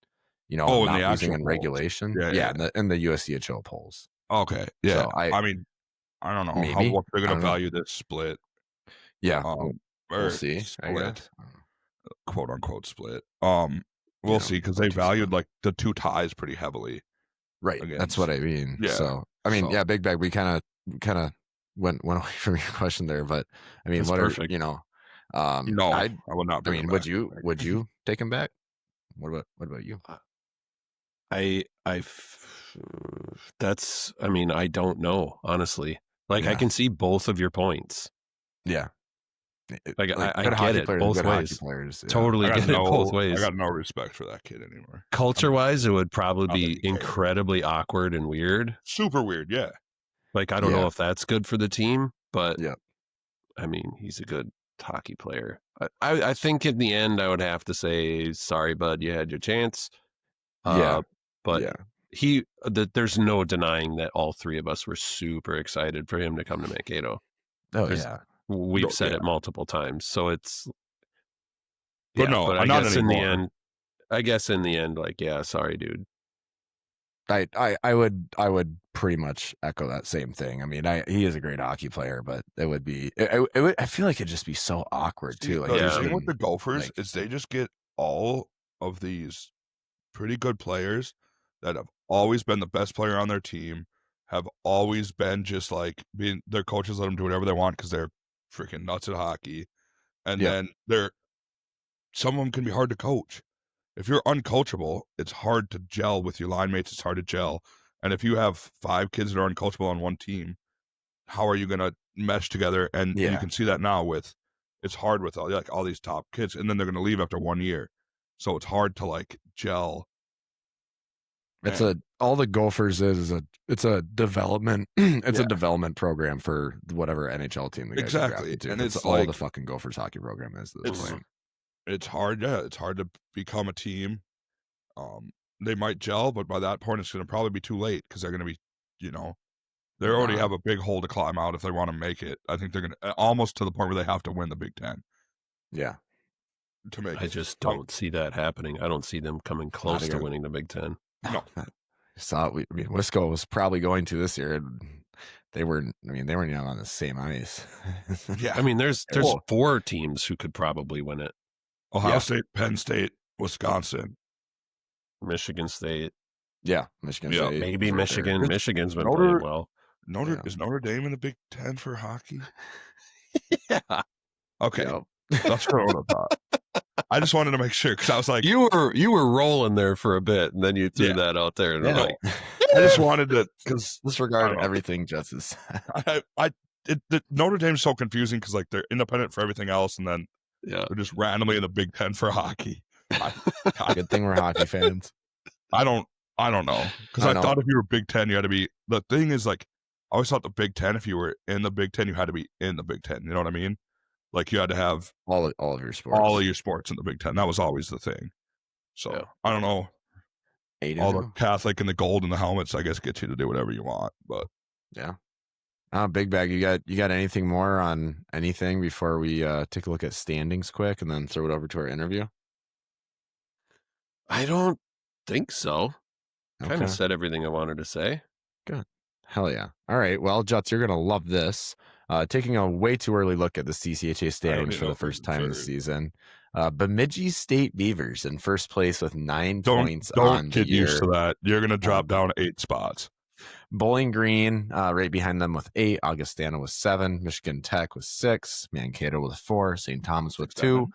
S2: not losing in regulation. Yeah. In the USCHO polls.
S3: Okay. Yeah. So I mean, I don't know what they're going to value this split.
S2: Yeah. We'll see.
S3: Split, quote unquote split. We'll see, because they valued like the 2 ties pretty heavily.
S2: Right. That's what I mean. Yeah. So, I mean, yeah, Big Bag, we kind of went away from your question there, but I mean, what perfect.
S3: No, I would not.
S2: I mean, would you take him back? What about you?
S4: I don't know, honestly. Like, I can see both of your points.
S2: Yeah.
S4: I get it both ways.
S2: Players, yeah.
S4: Totally get it both ways.
S3: I got no respect for that kid anymore.
S4: Culture-wise, it would probably be incredibly awkward and weird.
S3: Super weird, yeah.
S4: Like, I don't know if that's good for the team, but
S2: yeah.
S4: I mean, he's a good hockey player. I think in the end, I would have to say, sorry, bud, you had your chance. But there's no denying that all 3 of us were super excited for him to come to Mankato.
S2: Oh, yeah.
S4: We've said it multiple times. So it's...
S3: But
S4: I guess in the end, like, yeah, sorry, dude.
S2: I would pretty much echo that same thing. I mean, he is a great hockey player, but it would be... I feel like it'd just be so awkward, too. Like,
S3: the thing with the Gophers is they just get all of these pretty good players that have always been the best player on their team, have always been just like their coaches let them do whatever they want because they're freaking nuts at hockey. And then some of them can be hard to coach. If you're uncoachable, it's hard to gel with your line mates. It's hard to gel. And if you have 5 kids that are uncoachable on one team, how are you going to mesh together? And you can see that now it's hard with all these top kids, and then they're going to leave after 1 year. So it's hard to like gel.
S2: All the Gophers is a development. It's a development program for whatever NHL team the guys are drafted to. And it's all the fucking Gophers hockey program is.
S3: It's hard. Yeah, it's hard to become a team. They might gel, but by that point, it's going to probably be too late because they're going to be, they already have a big hole to climb out if they want to make it. I think they're going to almost to the point where they have to win the Big Ten.
S2: Yeah.
S3: To make
S4: I just don't see that happening. I don't see them coming close to winning the Big Ten.
S3: No.
S2: Wisco was probably going to this year. They weren't even on the same ice.
S3: Yeah.
S4: I mean, there's 4 teams who could probably win it.
S3: Ohio State, Penn State, Wisconsin,
S4: Michigan State.
S2: Yeah, Michigan State.
S4: Maybe Michigan. Michigan's been playing well.
S3: Is Notre Dame in the Big Ten for hockey?
S4: Yeah.
S3: Okay. Yeah. That's what I thought. I just wanted to make sure because I was like,
S4: you were rolling there for a bit, and then you threw that out there. And
S3: I just wanted to, because
S2: disregard everything Jets has said.
S3: Notre Dame's so confusing because like they're independent for everything else, and then they're just randomly in the Big Ten for hockey.
S2: Good thing we're hockey fans.
S3: I don't know because I thought if you were Big Ten, you had to be. The thing is, like, I always thought the Big Ten, if you were in the Big Ten, you had to be in the Big Ten. You know what I mean? Like you had to have
S2: all of your sports,
S3: in the Big Ten. That was always the thing. So I don't know. All the Catholic and the gold and the helmets, I guess, get you to do whatever you want. But
S2: yeah, Big Bag, you got anything more on anything before we take a look at standings quick and then throw it over to our interview?
S4: I don't think so. Kind
S2: Okay.
S4: of said everything I wanted to say.
S2: Good. Hell yeah. All right. Well, Juts, you're going to love this. Taking a way too early look at the CCHA standings for the first time this season. Bemidji State Beavers in first place with 9 points on the year.
S3: Don't get used to that. You're going to drop down 8 spots.
S2: Bowling Green right behind them with 8. Augustana with 7. Michigan Tech with 6. Mankato with 4. St. Thomas with 2.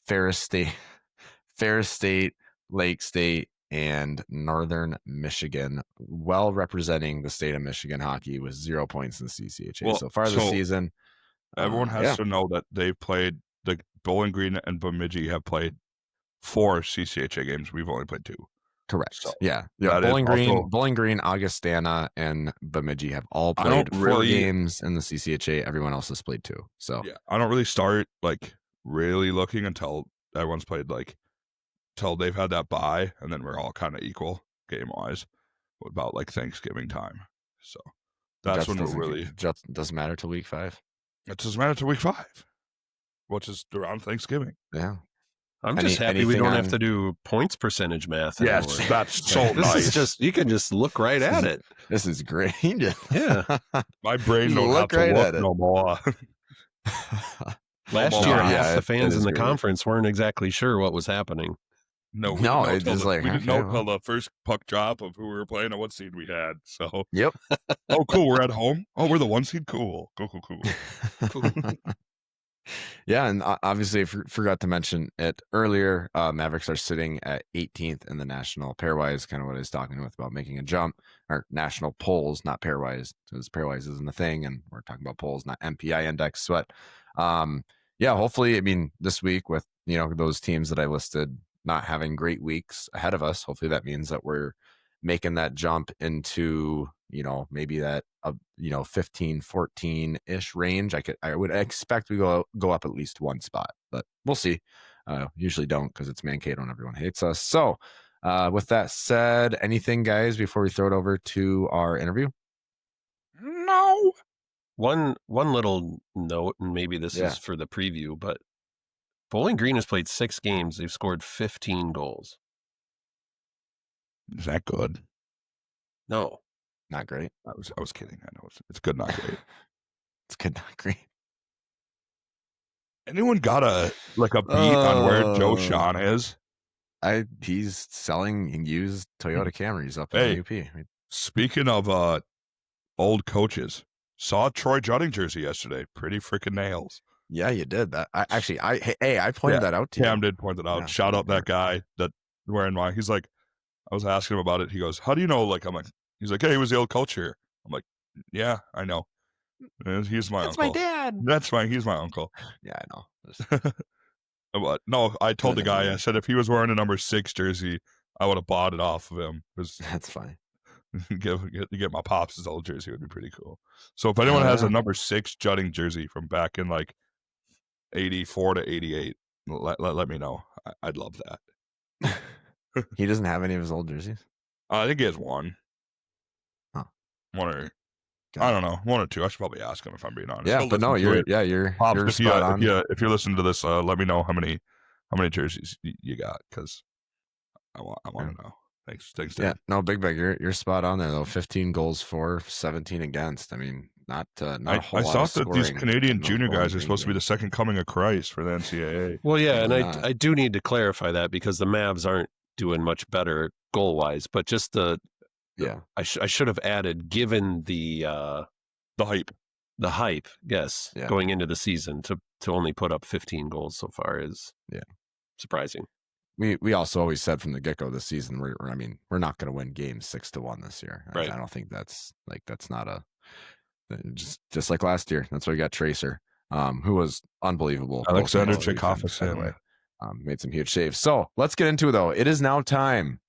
S2: Ferris State, Lake State, and Northern Michigan, well representing the state of Michigan hockey with 0 points in the CCHA so far this season.
S3: Everyone has to know that they've played, the Bowling Green and Bemidji have played 4 CCHA games. We've only played 2.
S2: Correct. So Bowling Green, Augustana, and Bemidji have all played 4 games in the CCHA. Everyone else has played 2. So
S3: I don't really start really looking until everyone's played till they've had that bye, and then we're all kind of equal game wise about Thanksgiving time. So that's when we're really
S2: doesn't matter till week 5.
S3: It doesn't matter till week 5, which is around Thanksgiving.
S2: Yeah.
S4: I'm just happy we don't have to do points percentage math anymore.
S3: Yes, that's so nice.
S4: You can just look right at it.
S2: This is great.
S4: Yeah.
S3: My brain don't have to look no more.
S4: Last year, half the fans in the conference weren't exactly sure what was happening.
S3: No,
S2: it's just
S3: we didn't know till the first puck drop of who we were playing and what seed we had. So
S2: yep.
S3: Oh, cool. We're at home. Oh, we're the 1 seed. Cool. Cool.
S2: Yeah, and obviously, I forgot to mention it earlier. Mavericks are sitting at 18th in the national pairwise, kind of what I was talking about making a jump, or national polls, not pairwise, because pairwise isn't a thing, and we're talking about polls, not MPI index. But hopefully, I mean, this week with those teams that I listed not having great weeks ahead of us, hopefully that means that we're making that jump into maybe that 15, 14-ish range. I would expect we go up at least 1 spot, but we'll see. Usually don't, because it's Mankato and everyone hates us. So with that said, anything, guys, before we throw it over to our interview?
S3: No.
S4: One little note, and maybe this is for the preview, but Bowling Green has played 6 games. They've scored 15 goals.
S3: Is that good?
S2: No, not great.
S3: I was kidding. I know it's good, not great.
S2: It's good, not great.
S3: Anyone got a beat on where Joe Sean is?
S2: He's selling used Toyota Camrys up in UP.
S3: Speaking of old coaches, saw Troy Jutting jersey yesterday. Pretty freaking nails.
S2: Yeah, you did that. I pointed that out to you.
S3: Cam did point that out. Yeah, shout out that guy that wearing mine. He's like, I was asking him about it. He goes, "How do you know?" I'm like, he's like, "Hey, he was the old coach here." I'm like, "Yeah, I know. He's my uncle.
S2: That's my dad.
S3: He's my uncle."
S2: Yeah, I know.
S3: But no, I told the guy, I said, if he was wearing a number 6 jersey, I would have bought it off of him.
S2: That's fine.
S3: get my pops' old jersey would be pretty cool. So if anyone has a number 6 Jutting jersey from back in 84 to 88, let me know. I'd love that.
S2: He doesn't have any of his old jerseys?
S3: I think he has one.
S2: Huh.
S3: One or I don't know, 1 or 2. I should probably ask him if I'm being honest.
S2: Yeah, but no, you're
S3: Pops,
S2: spot on.
S3: If you're listening to this, let me know how many jerseys you got, because I want to know. Thanks. Dave.
S2: Yeah, no, Big Bag, you're spot on there though. 15 goals for, 17 against. I mean, not a whole lot. I
S3: thought that these Canadian junior guys are supposed to be the second coming of Christ for the NCAA.
S4: Well, yeah, and I do need to clarify that, because the Mavs aren't doing much better goal wise, but just I should have added, given the hype, yes, going into the season, to only put up 15 goals so far is surprising.
S2: We also always said from the get-go this season, we're not going to win games 6-1 this year.
S4: Right.
S2: I don't think that's not just like last year. That's why we got Tracer, who was unbelievable.
S3: Alexander Chekhov
S2: made some huge saves. So let's get into it though. It is now time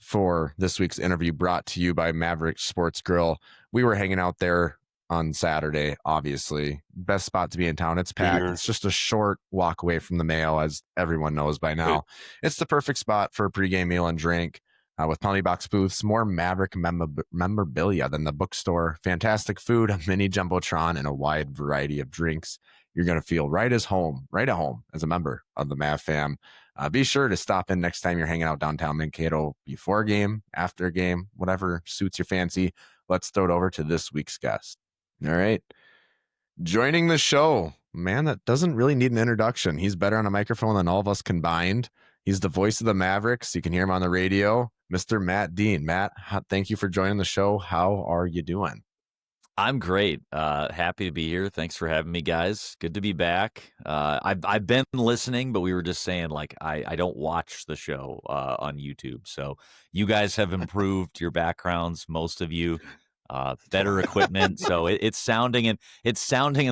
S2: for this week's interview, brought to you by Maverick Sports Grill. We were hanging out there on Saturday, obviously. Best spot to be in town. It's packed. It's just a short walk away from the Mayo, as everyone knows by now. It's the perfect spot for a pregame meal and drink. with penalty box booths, more Maverick memorabilia than the bookstore, fantastic food, a mini jumbotron, and a wide variety of drinks. You're going to feel right at home as a member of the Mav fam. Be sure to stop in next time you're hanging out downtown Mankato, before a game, after a game, whatever suits your fancy. Let's throw it over to this week's guest. All right. Joining the show, man that doesn't really need an introduction. He's better on a microphone than all of us combined. He's the voice of the Mavericks. You can hear him on the radio, Mr. Matt Dean. Matt, thank you for joining the show. How are you doing?
S5: I'm great. Happy to be here. Thanks for having me, guys. Good to be back. I've been listening, but we were just saying, like, I don't watch the show on YouTube. So you guys have improved your backgrounds, most of you. Better equipment, so it's sounding and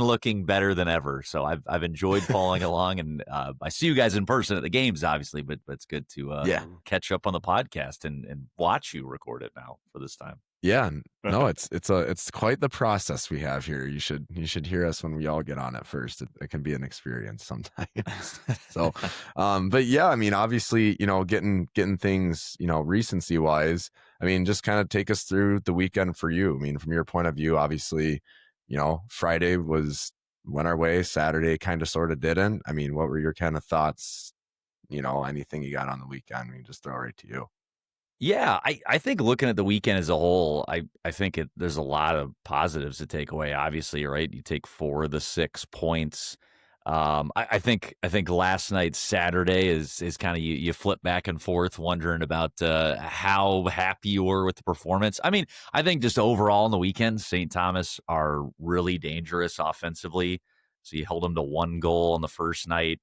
S5: looking better than ever. So I've enjoyed following along, and I see you guys in person at the games, obviously, but it's good to catch up on the podcast and watch you record it now for this time.
S2: Yeah, no, it's quite the process we have here. You should hear us when we all get on at first. It can be an experience sometimes. So, but yeah, I mean, obviously, getting things, recency wise. I mean, just kind of take us through the weekend for you. I mean, from your point of view, obviously, Friday went our way. Saturday kind of sort of didn't. I mean, what were your kind of thoughts? Anything you got on the weekend? I mean, just throw it right to you.
S5: Yeah, I think looking at the weekend as a whole, I think there's a lot of positives to take away. Obviously, right? You take 4 of the 6 points. I think last night, Saturday, is kind of you flip back and forth wondering about how happy you were with the performance. I mean, I think just overall in the weekend, St. Thomas are really dangerous offensively. So you held them to 1 goal on the first night.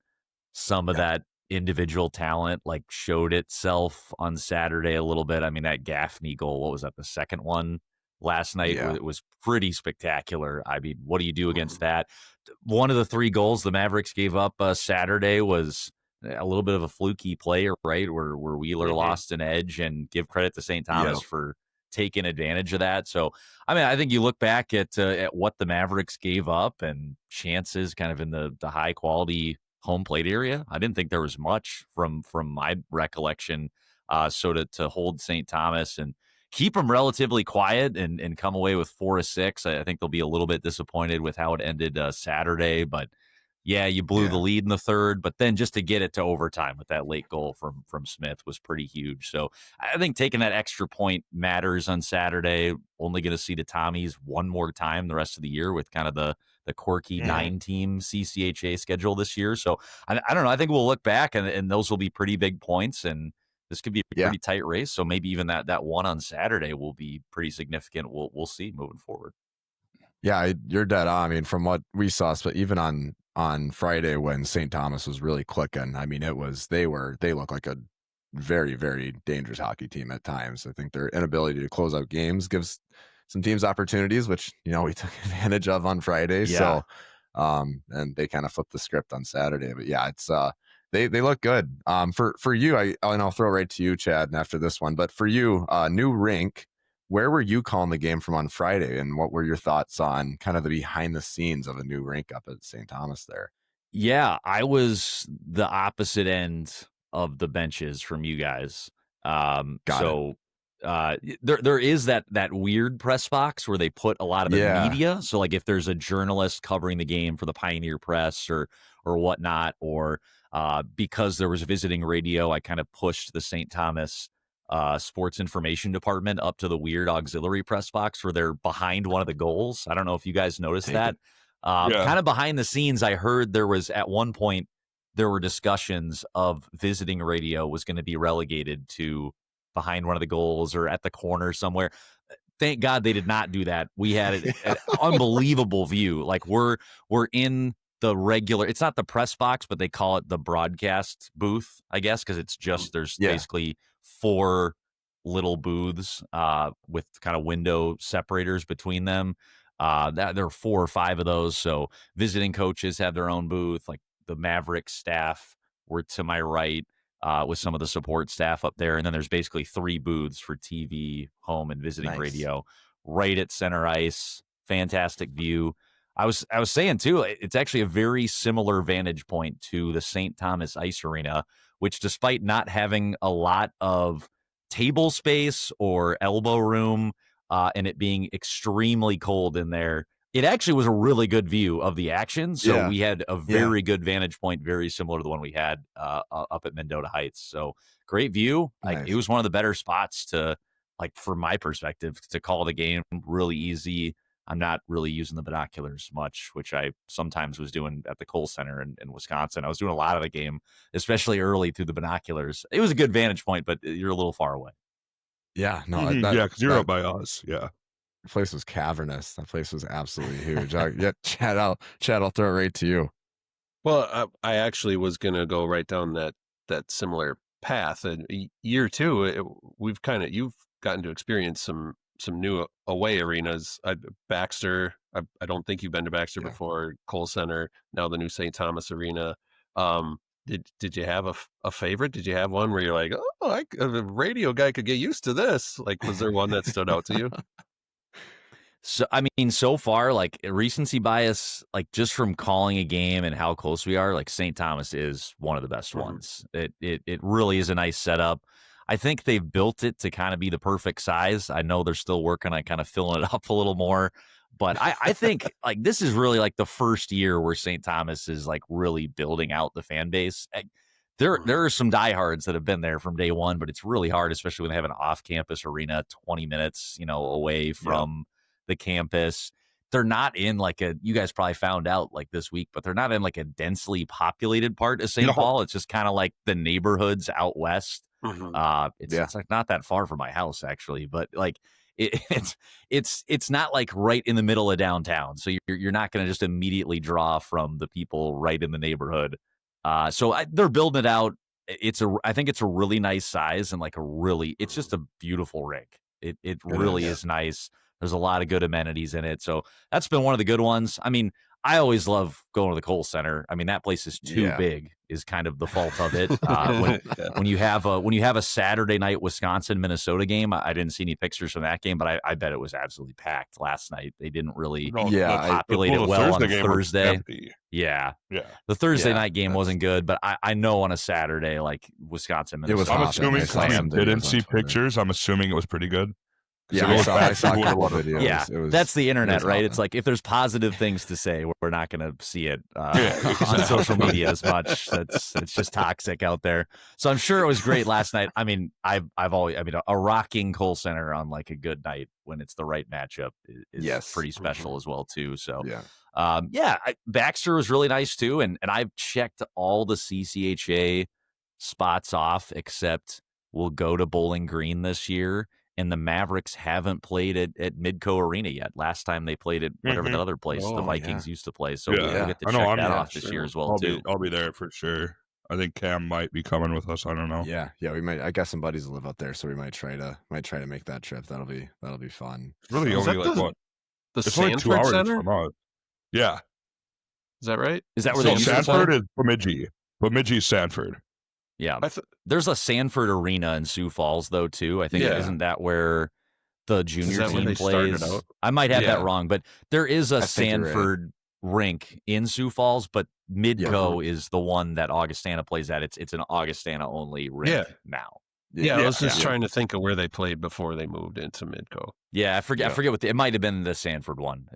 S5: Some of that individual talent showed itself on Saturday a little bit. I mean, that Gaffney goal, what was that, the second one last night? It was pretty spectacular. I mean, what do you do against that? One of the 3 goals the Mavericks gave up Saturday was a little bit of a fluky play, right? Where Wheeler lost an edge, and give credit to St. Thomas for taking advantage of that. So, I mean, I think you look back at what the Mavericks gave up and chances kind of in the high quality home plate area. I didn't think there was much from my recollection. So to hold St. Thomas and keep them relatively quiet and come away with 4 of 6. I think they'll be a little bit disappointed with how it ended Saturday, but yeah, you blew the lead in the third, but then just to get it to overtime with that late goal from Smith was pretty huge. So I think taking that extra point matters on Saturday. Only going to see the Tommies one more time the rest of the year with kind of the quirky 9-team CCHA schedule this year. So I don't know. I think we'll look back and those will be pretty big points, and this could be a pretty tight race. So maybe even that one on Saturday will be pretty significant. We'll see moving forward.
S2: Yeah, you're dead on. I mean, from what we saw, but even on Friday when St. Thomas was really clicking, I mean, they look like a very, very dangerous hockey team at times. I think their inability to close out games gives some teams opportunities, which, we took advantage of on Friday. So, and they kind of flipped the script on Saturday, but yeah, it's, they look good. For you, and I'll throw it right to you, Chad, and after this one, but for you, new rink, where were you calling the game from on Friday, and what were your thoughts on kind of the behind the scenes of a new rink up at St. Thomas there?
S5: Yeah, I was the opposite end of the benches from you guys. There is that weird press box where they put a lot of the media. So if there's a journalist covering the game for the Pioneer Press or whatnot, or because there was visiting radio, I kind of pushed the St. Thomas sports information department up to the weird auxiliary press box where they're behind one of the goals. I don't know if you guys noticed that. Kind of behind the scenes, I heard there was at one point there were discussions of visiting radio was going to be relegated to behind one of the goals or at the corner somewhere. Thank God they did not do that. We had an unbelievable view. We're in the regular, it's not the press box, but they call it the broadcast booth, I guess, because it's just there's basically 4 little booths with kind of window separators between them. There are 4 or 5 of those. So visiting coaches have their own booth. The Mavericks staff were to my right with some of the support staff up there. And then there's basically 3 booths for TV, home, and visiting radio right at center ice. Fantastic view. I was saying too, it's actually a very similar vantage point to the St. Thomas Ice Arena, which despite not having a lot of table space or elbow room, and it being extremely cold in there, it actually was a really good view of the action. So we had a very good vantage point, very similar to the one we had up at Mendota Heights. So great view. Like it was one of the better spots to, like, from my perspective, to call the game. Really easy. I'm not really using the binoculars much, which I sometimes was doing at the Kohl Center in Wisconsin. I was doing a lot of the game, especially early, through the binoculars. It was a good vantage point, but you're a little far away.
S2: Yeah, no,
S3: because you're up by us. Yeah.
S2: The place was cavernous. That place was absolutely huge. Chad, I'll throw it right to you.
S4: Well, I actually was going to go right down that similar path. And year two, you've gotten to experience some new away arenas. Baxter, I don't think you've been to Baxter before. Kohl Center, now the new St. Thomas Arena. Did you have a favorite? Did you have one where you're like, oh, a radio guy could get used to this? Like, was there one that stood out to you?
S5: So, I mean, so far, like, recency bias, like, just from calling a game and how close we are, like, St. Thomas is one of the best ones. It really is a nice setup. I think they've built it to kind of be the perfect size. I know they're still working on kind of filling it up a little more, but I think, like, this is really, like, the first year where St. Thomas is, like, really building out the fan base. There are some diehards that have been there from day one, but it's really hard, especially when they have an off-campus arena 20 minutes, away from the campus. They're not in, like, you guys probably found out, like, this week, but they're not in, like, a densely populated part of St. Paul. It's just kind of like the neighborhoods out west. It's like not that far from my house, actually, but, like, it's not, like, right in the middle of downtown. So you're not going to just immediately draw from the people right in the neighborhood. So they're building it out. I think it's a really nice size, and, like, it's just a beautiful rink. It really is nice. There's a lot of good amenities in it. So that's been one of the good ones. I mean, I always love going to the Kohl Center. I mean, that place is too big, is kind of the fault of it. When you have a Saturday night Wisconsin-Minnesota game, I didn't see any pictures from that game, but I bet it was absolutely packed last night. They didn't really populate it well on a Thursday. Yeah. The Thursday night game wasn't good, but I know on a Saturday, like, Wisconsin-Minnesota.
S3: I'm assuming didn't see pictures. I'm assuming it was pretty good.
S2: Yeah, I saw a couple of videos.
S5: That's the internet, right? It's like, if there's positive things to say, we're not going to see it on social media as much. It's just toxic out there. So I'm sure it was great last night. I mean, a rocking Kohl Center on, like, a good night when it's the right matchup is pretty special as well too. So Baxter was really nice too, and I've checked all the CCHA spots off except we'll go to Bowling Green this year. And the Mavericks haven't played at Midco Arena yet. Last time they played at whatever that other place the Vikings used to play. So we'll get to check that off this year as well, too.
S3: I'll be there for sure. I think Cam might be coming with us. I don't know.
S2: Yeah, we might. I guess some buddies live out there, so we might try to make that trip. That'll be fun.
S3: It's really only like what?
S4: The Sanford only 2 hours Center?
S3: From us. Yeah.
S4: Is that right?
S5: Is that where they
S3: Sanford is Bemidji. Bemidji is Sanford.
S5: Yeah. There's a Sanford Arena in Sioux Falls, though, too. I think isn't that where the junior team plays? I might have that wrong, but there is a Sanford rink in Sioux Falls, but Midco is the one that Augustana plays at. It's an Augustana only rink now.
S4: I was just trying to think of where they played before they moved into Midco.
S5: Yeah, I forget what it might have been, the Sanford one,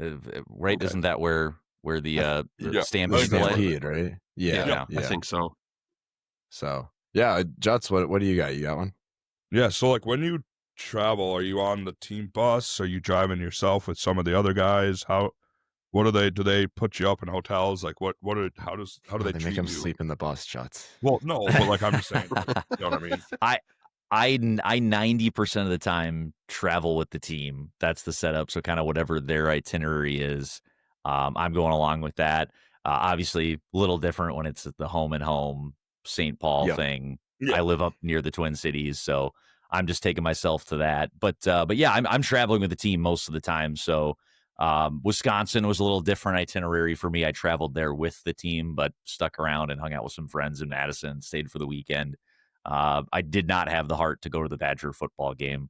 S5: right? Okay. Isn't that where the Stampede play?
S2: Right?
S4: Yeah, I think so.
S2: So Juts, what do you got? You got one?
S3: Yeah, so, like, when you travel, are you on the team bus? Are you driving yourself with some of the other guys? Do they put you up in hotels? Like, how do they treat
S2: make them
S3: you?
S2: sleep in the bus, Juts?
S3: Well, no, but, like, I'm just saying, you know what I mean?
S5: I 90% of the time travel with the team. That's the setup. So kind of whatever their itinerary is, I'm going along with that. Obviously, a little different when it's the home and home St. Paul thing. I live up near the Twin Cities, so I'm just taking myself to that. But yeah, I'm traveling with the team most of the time. So Wisconsin was a little different itinerary for me. I traveled there with the team, but stuck around and hung out with some friends in Madison, stayed for the weekend. I did not have the heart to go to the Badger football game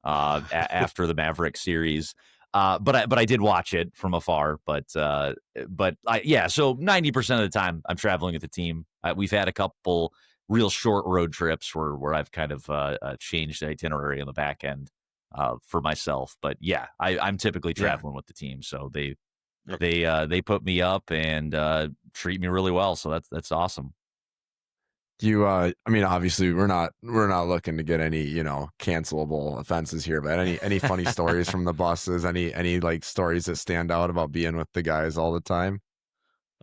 S5: after the Maverick series. But I did watch it from afar. So 90% of the time I'm traveling with the team. We've had a couple real short road trips where I've kind of changed the itinerary on the back end for myself. But yeah, I'm typically traveling with the team, so they put me up and treat me really well. So that's awesome.
S2: I mean, obviously we're not looking to get any, cancelable offenses here, but any funny stories from the buses, any like stories that stand out about being with the guys all the time?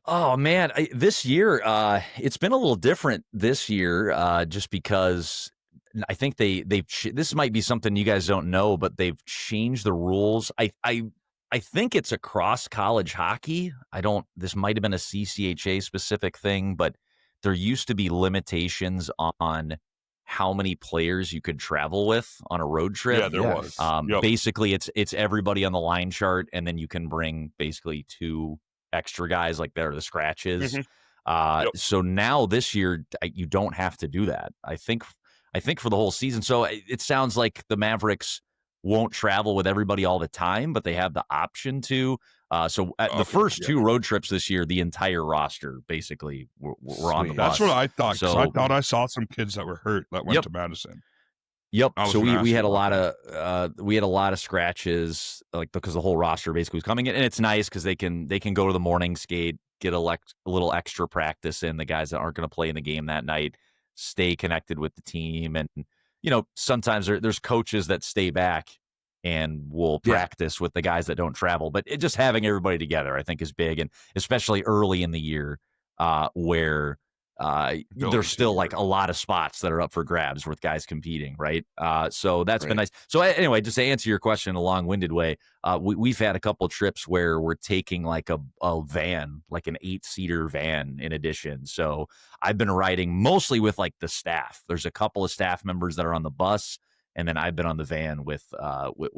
S5: Oh man, this year it's been a little different this year just because I think this might be something you guys don't know, but they've changed the rules. I think it's across college hockey. This might have been a CCHA specific thing, but there used to be limitations on how many players you could travel with on a road trip.
S3: Yeah, there was. Yep.
S5: Basically, it's everybody on the line chart, and then you can bring basically 2 extra guys like they're the scratches. So now this year, you don't have to do that. I think for the whole season. So it sounds like the Mavericks won't travel with everybody all the time, but they have the option to. The first 2 road trips this year, the entire roster basically were on the bus.
S3: That's what I thought.
S5: So
S3: I thought I saw some kids that were hurt that went to Madison.
S5: Yep. So we had a lot of scratches, like because the whole roster basically was coming in, and it's nice because they can go to the morning skate, get a little extra practice in. The guys that aren't going to play in the game that night stay connected with the team, and sometimes there's coaches that stay back and will practice with the guys that don't travel. But just having everybody together, I think, is big, and especially early in the year where there's still like a lot of spots that are up for grabs with guys competing, right? So that's been nice. So anyway, just to answer your question in a long-winded way, we've had a couple trips where we're taking like a van, like an 8-seater van in addition. So I've been riding mostly with like the staff. There's a couple of staff members that are on the bus, and then I've been on the van with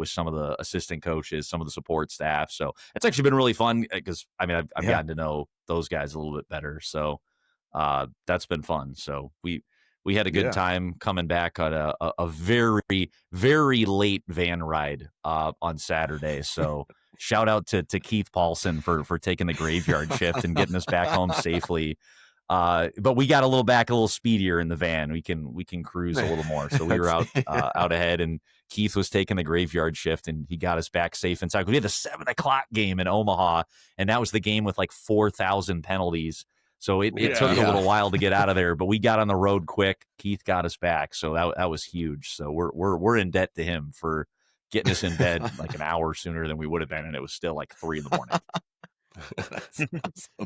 S5: some of the assistant coaches, some of the support staff. So it's actually been really fun because I've gotten to know those guys a little bit better. So that's been fun. So we had a good time coming back on a very, very late van ride on Saturday. So shout out to Keith Paulson for taking the graveyard shift and getting us back home safely. But we got a little speedier in the van. We can cruise a little more. So we were out ahead, and Keith was taking the graveyard shift, and he got us back safe inside. We had the 7:00 game in Omaha, and that was the game with like 4,000 penalties. So it took a little while to get out of there, but we got on the road quick. Keith got us back, so that was huge. So we're in debt to him for getting us in bed like an hour sooner than we would have been, and it was still like 3 a.m.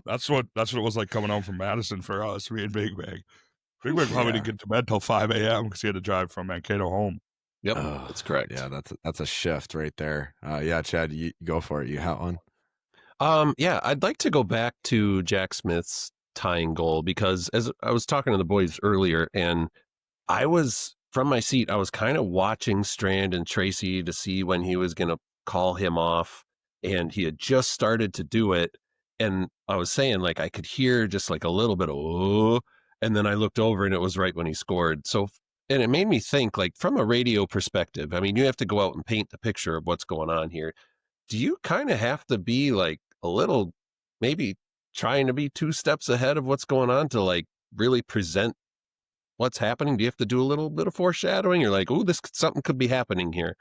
S3: That's what it was like coming home from Madison for us. Me and Big Bang. Big Bang probably didn't get to bed till 5 a.m. because he had to drive from Mankato home.
S4: Yep, that's correct.
S2: Yeah, that's a shift right there. Chad, you go for it. You have one.
S4: I'd like to go back to Jack Smith's tying goal because as I was talking to the boys earlier, and I was from my seat, I was kind of watching Strand and Tracy to see when he was going to call him off, and he had just started to do it. And I was saying, like, I could hear just like a little bit of, oh, and then I looked over and it was right when he scored. So, and it made me think, like, from a radio perspective, I mean, you have to go out and paint the picture of what's going on here. Do you kind of have to be like a little, maybe trying to be 2 steps ahead of what's going on to like really present what's happening? Do you have to do a little bit of foreshadowing? You're like, oh, something could be happening here.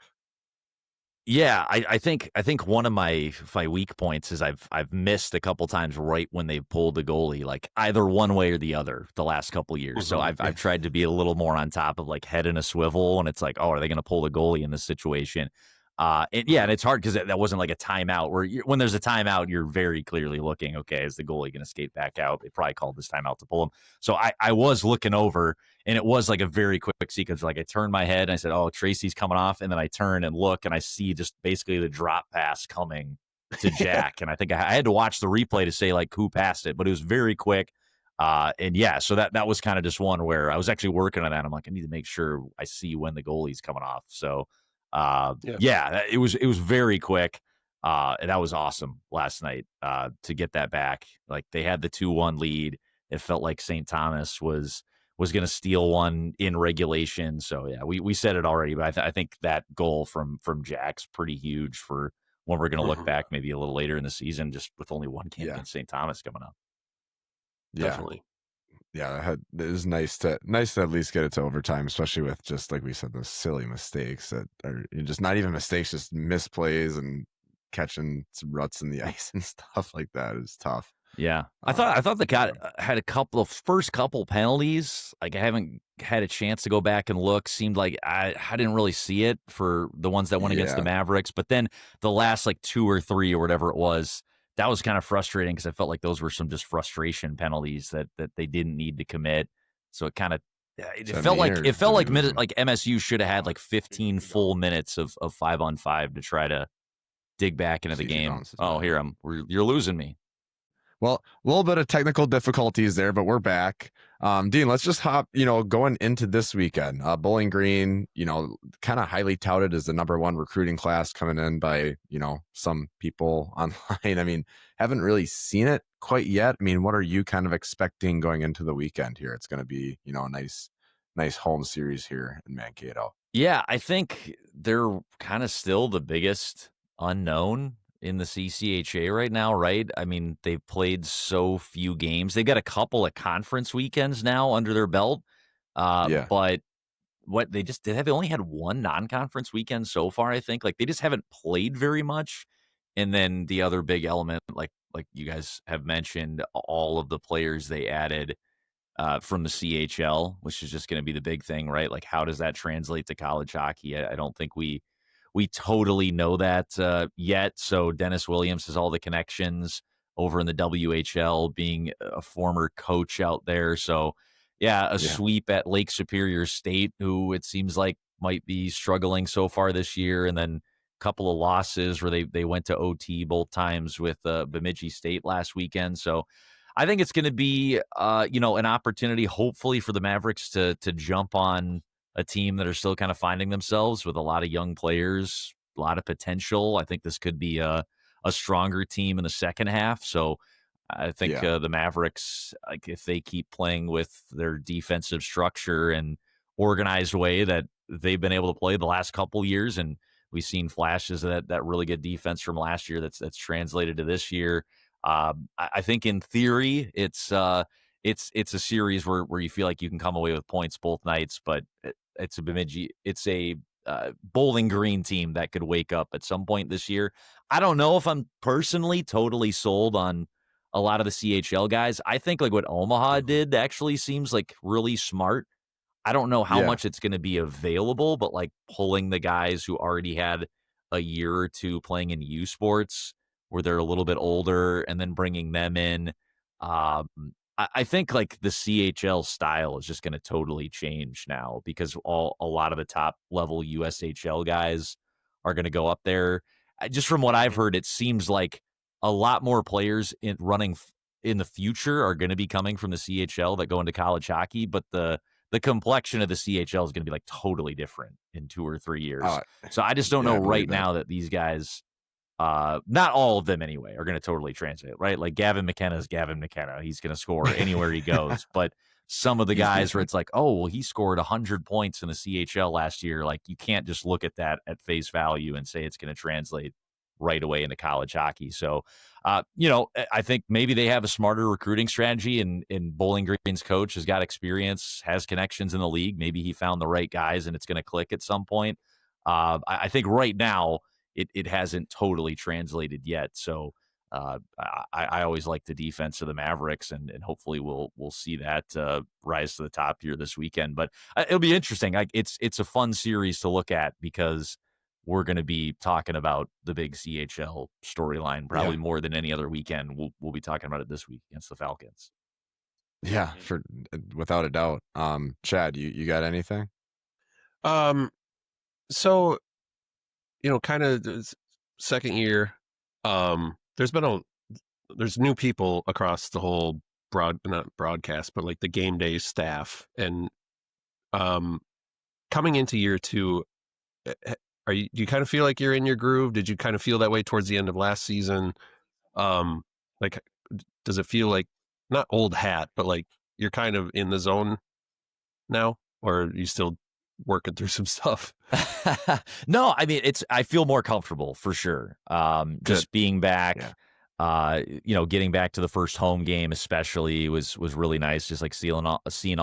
S5: Yeah, I think one of my weak points is I've missed a couple times right when they pulled the goalie, like either one way or the other the last couple of years. So I've tried to be a little more on top of like head in a swivel, and it's like, oh, are they going to pull the goalie in this situation? And it's hard because that wasn't like a timeout where when there's a timeout, you're very clearly looking, okay, is the goalie going to skate back out? They probably called this timeout to pull him. So I was looking over, and it was like a very quick sequence. Like I turned my head and I said, oh, Tracy's coming off. And then I turn and look, and I see just basically the drop pass coming to Jack. And I think I had to watch the replay to say like who passed it, but it was very quick. So that was kind of just one where I was actually working on that. I'm like, I need to make sure I see when the goalie's coming off. So it was very quick. And that was awesome last night to get that back. Like they had the 2-1 lead. It felt like St. Thomas was going to steal one in regulation. So yeah, we said it already, but I think that goal from Jack's pretty huge for when we're going to look back maybe a little later in the season, just with only one game against St. Thomas coming up.
S2: Yeah.
S4: Definitely.
S2: Yeah, it was nice to at least get it to overtime, especially with just like we said, those silly mistakes that are just not even mistakes, just misplays and catching some ruts in the ice and stuff like that is tough.
S5: Yeah. I thought the guy had a first couple penalties. Like, I haven't had a chance to go back and look. Seemed like I didn't really see it for the ones that went against the Mavericks. But then the last like 2 or 3 or whatever it was, that was kind of frustrating because I felt like those were some just frustration penalties that they didn't need to commit. So it kind of felt like MSU should have had like 15 full minutes of 5-on-5 to try to dig back into the game. Oh, you're losing me.
S2: Well, a little bit of technical difficulties there, but we're back. Dean, let's just hop, going into this weekend. Bowling Green, kind of highly touted as the #1 recruiting class coming in by, some people online. I mean, haven't really seen it quite yet. I mean, what are you kind of expecting going into the weekend here? It's going to be, a nice home series here in Mankato.
S5: Yeah, I think they're kind of still the biggest unknown in the CCHA right now, right? I mean, they've played so few games. They've got a couple of conference weekends now under their belt. But they've only had one non-conference weekend so far, I think. Like, they just haven't played very much. And then the other big element, like you guys have mentioned, all of the players they added from the CHL, which is just going to be the big thing, right? Like, how does that translate to college hockey? I don't think we totally know that yet. So Dennis Williams has all the connections over in the WHL, being a former coach out there. So, sweep at Lake Superior State, who it seems like might be struggling so far this year, and then a couple of losses where they went to OT both times with Bemidji State last weekend. So I think it's going to be, an opportunity, hopefully, for the Mavericks to jump on a team that are still kind of finding themselves with a lot of young players, a lot of potential. I think this could be a stronger team in the second half. So I think the Mavericks, like, if they keep playing with their defensive structure and organized way that they've been able to play the last couple years, and we've seen flashes of that really good defense from last year that's translated to this year. I think in theory it's a series where you feel like you can come away with points both nights, but it's a Bowling Green team that could wake up at some point this year. I don't know if I'm personally totally sold on a lot of the CHL guys. I think like what Omaha did actually seems like really smart. I don't know how much it's going to be available, but like pulling the guys who already had a year or two playing in U Sports where they're a little bit older and then bringing them in. I think like the CHL style is just going to totally change now because a lot of the top level USHL guys are going to go up there. Just from what I've heard, it seems like a lot more players running in the future are going to be coming from the CHL that go into college hockey, but the complexion of the CHL is going to be like totally different in 2 or 3 years. So I just don't know right now that these guys, not all of them anyway, are going to totally translate, right? Like Gavin McKenna is Gavin McKenna. He's going to score anywhere he goes. But some of the guys where it's like, oh, well, he scored 100 points in the CHL last year. Like, you can't just look at that at face value and say it's going to translate right away into college hockey. So, I think maybe they have a smarter recruiting strategy, and Bowling Green's coach has got experience, has connections in the league. Maybe he found the right guys and it's going to click at some point. I think right now it hasn't totally translated yet. So I always like the defense of the Mavericks, and hopefully we'll see that rise to the top here this weekend. But it'll be interesting. It's a fun series to look at because we're going to be talking about the big CHL storyline probably more than any other weekend. We'll be talking about it this week against the Falcons.
S2: Yeah, without a doubt. Chad, you got anything?
S4: So, kind of second year, there's new people across the whole not broadcast, but like the game day staff, and coming into year 2, do you kind of feel like you're in your groove? Did you kind of feel that way towards the end of last season? Like, does it feel like not old hat, but like you're kind of in the zone now, or are you still working through some stuff?
S5: No, I mean, I feel more comfortable for sure. Just being back. Getting back to the first home game especially was really nice. Just like seeing all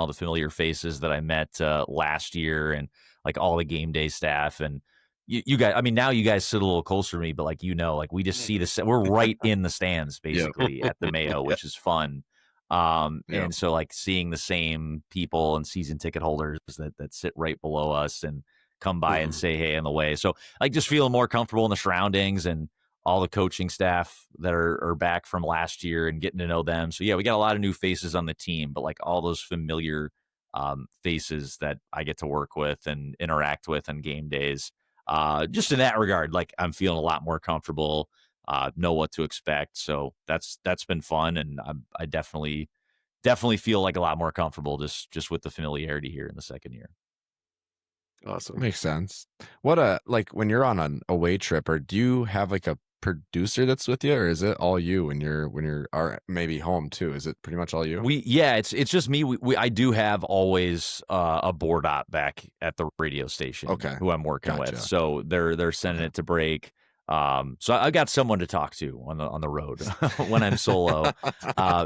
S5: the familiar faces that I met last year, and like all the game day staff. And you guys, I mean, now you guys sit a little closer to me, but like, like we just see we're right in the stands basically at the Mayo, which is fun. And so like seeing the same people and season ticket holders that sit right below us and come by and say hey on the way. So like just feeling more comfortable in the surroundings, and all the coaching staff that are back from last year and getting to know them. So yeah, we got a lot of new faces on the team, but like all those familiar faces that I get to work with and interact with on game days. Just in that regard, like I'm feeling a lot more comfortable, know what to expect. So that's been fun. And I definitely feel like a lot more comfortable just with the familiarity here in the second year.
S2: Awesome. Makes sense. What like when you're on an away trip, or do you have like a producer that's with you, or is it all you when you're or maybe home too? Is it pretty much all you?
S5: It's just me. I do have always a board op back at the radio station, who I'm working with. So they're sending it to break. So I got someone to talk to on the road when I'm solo.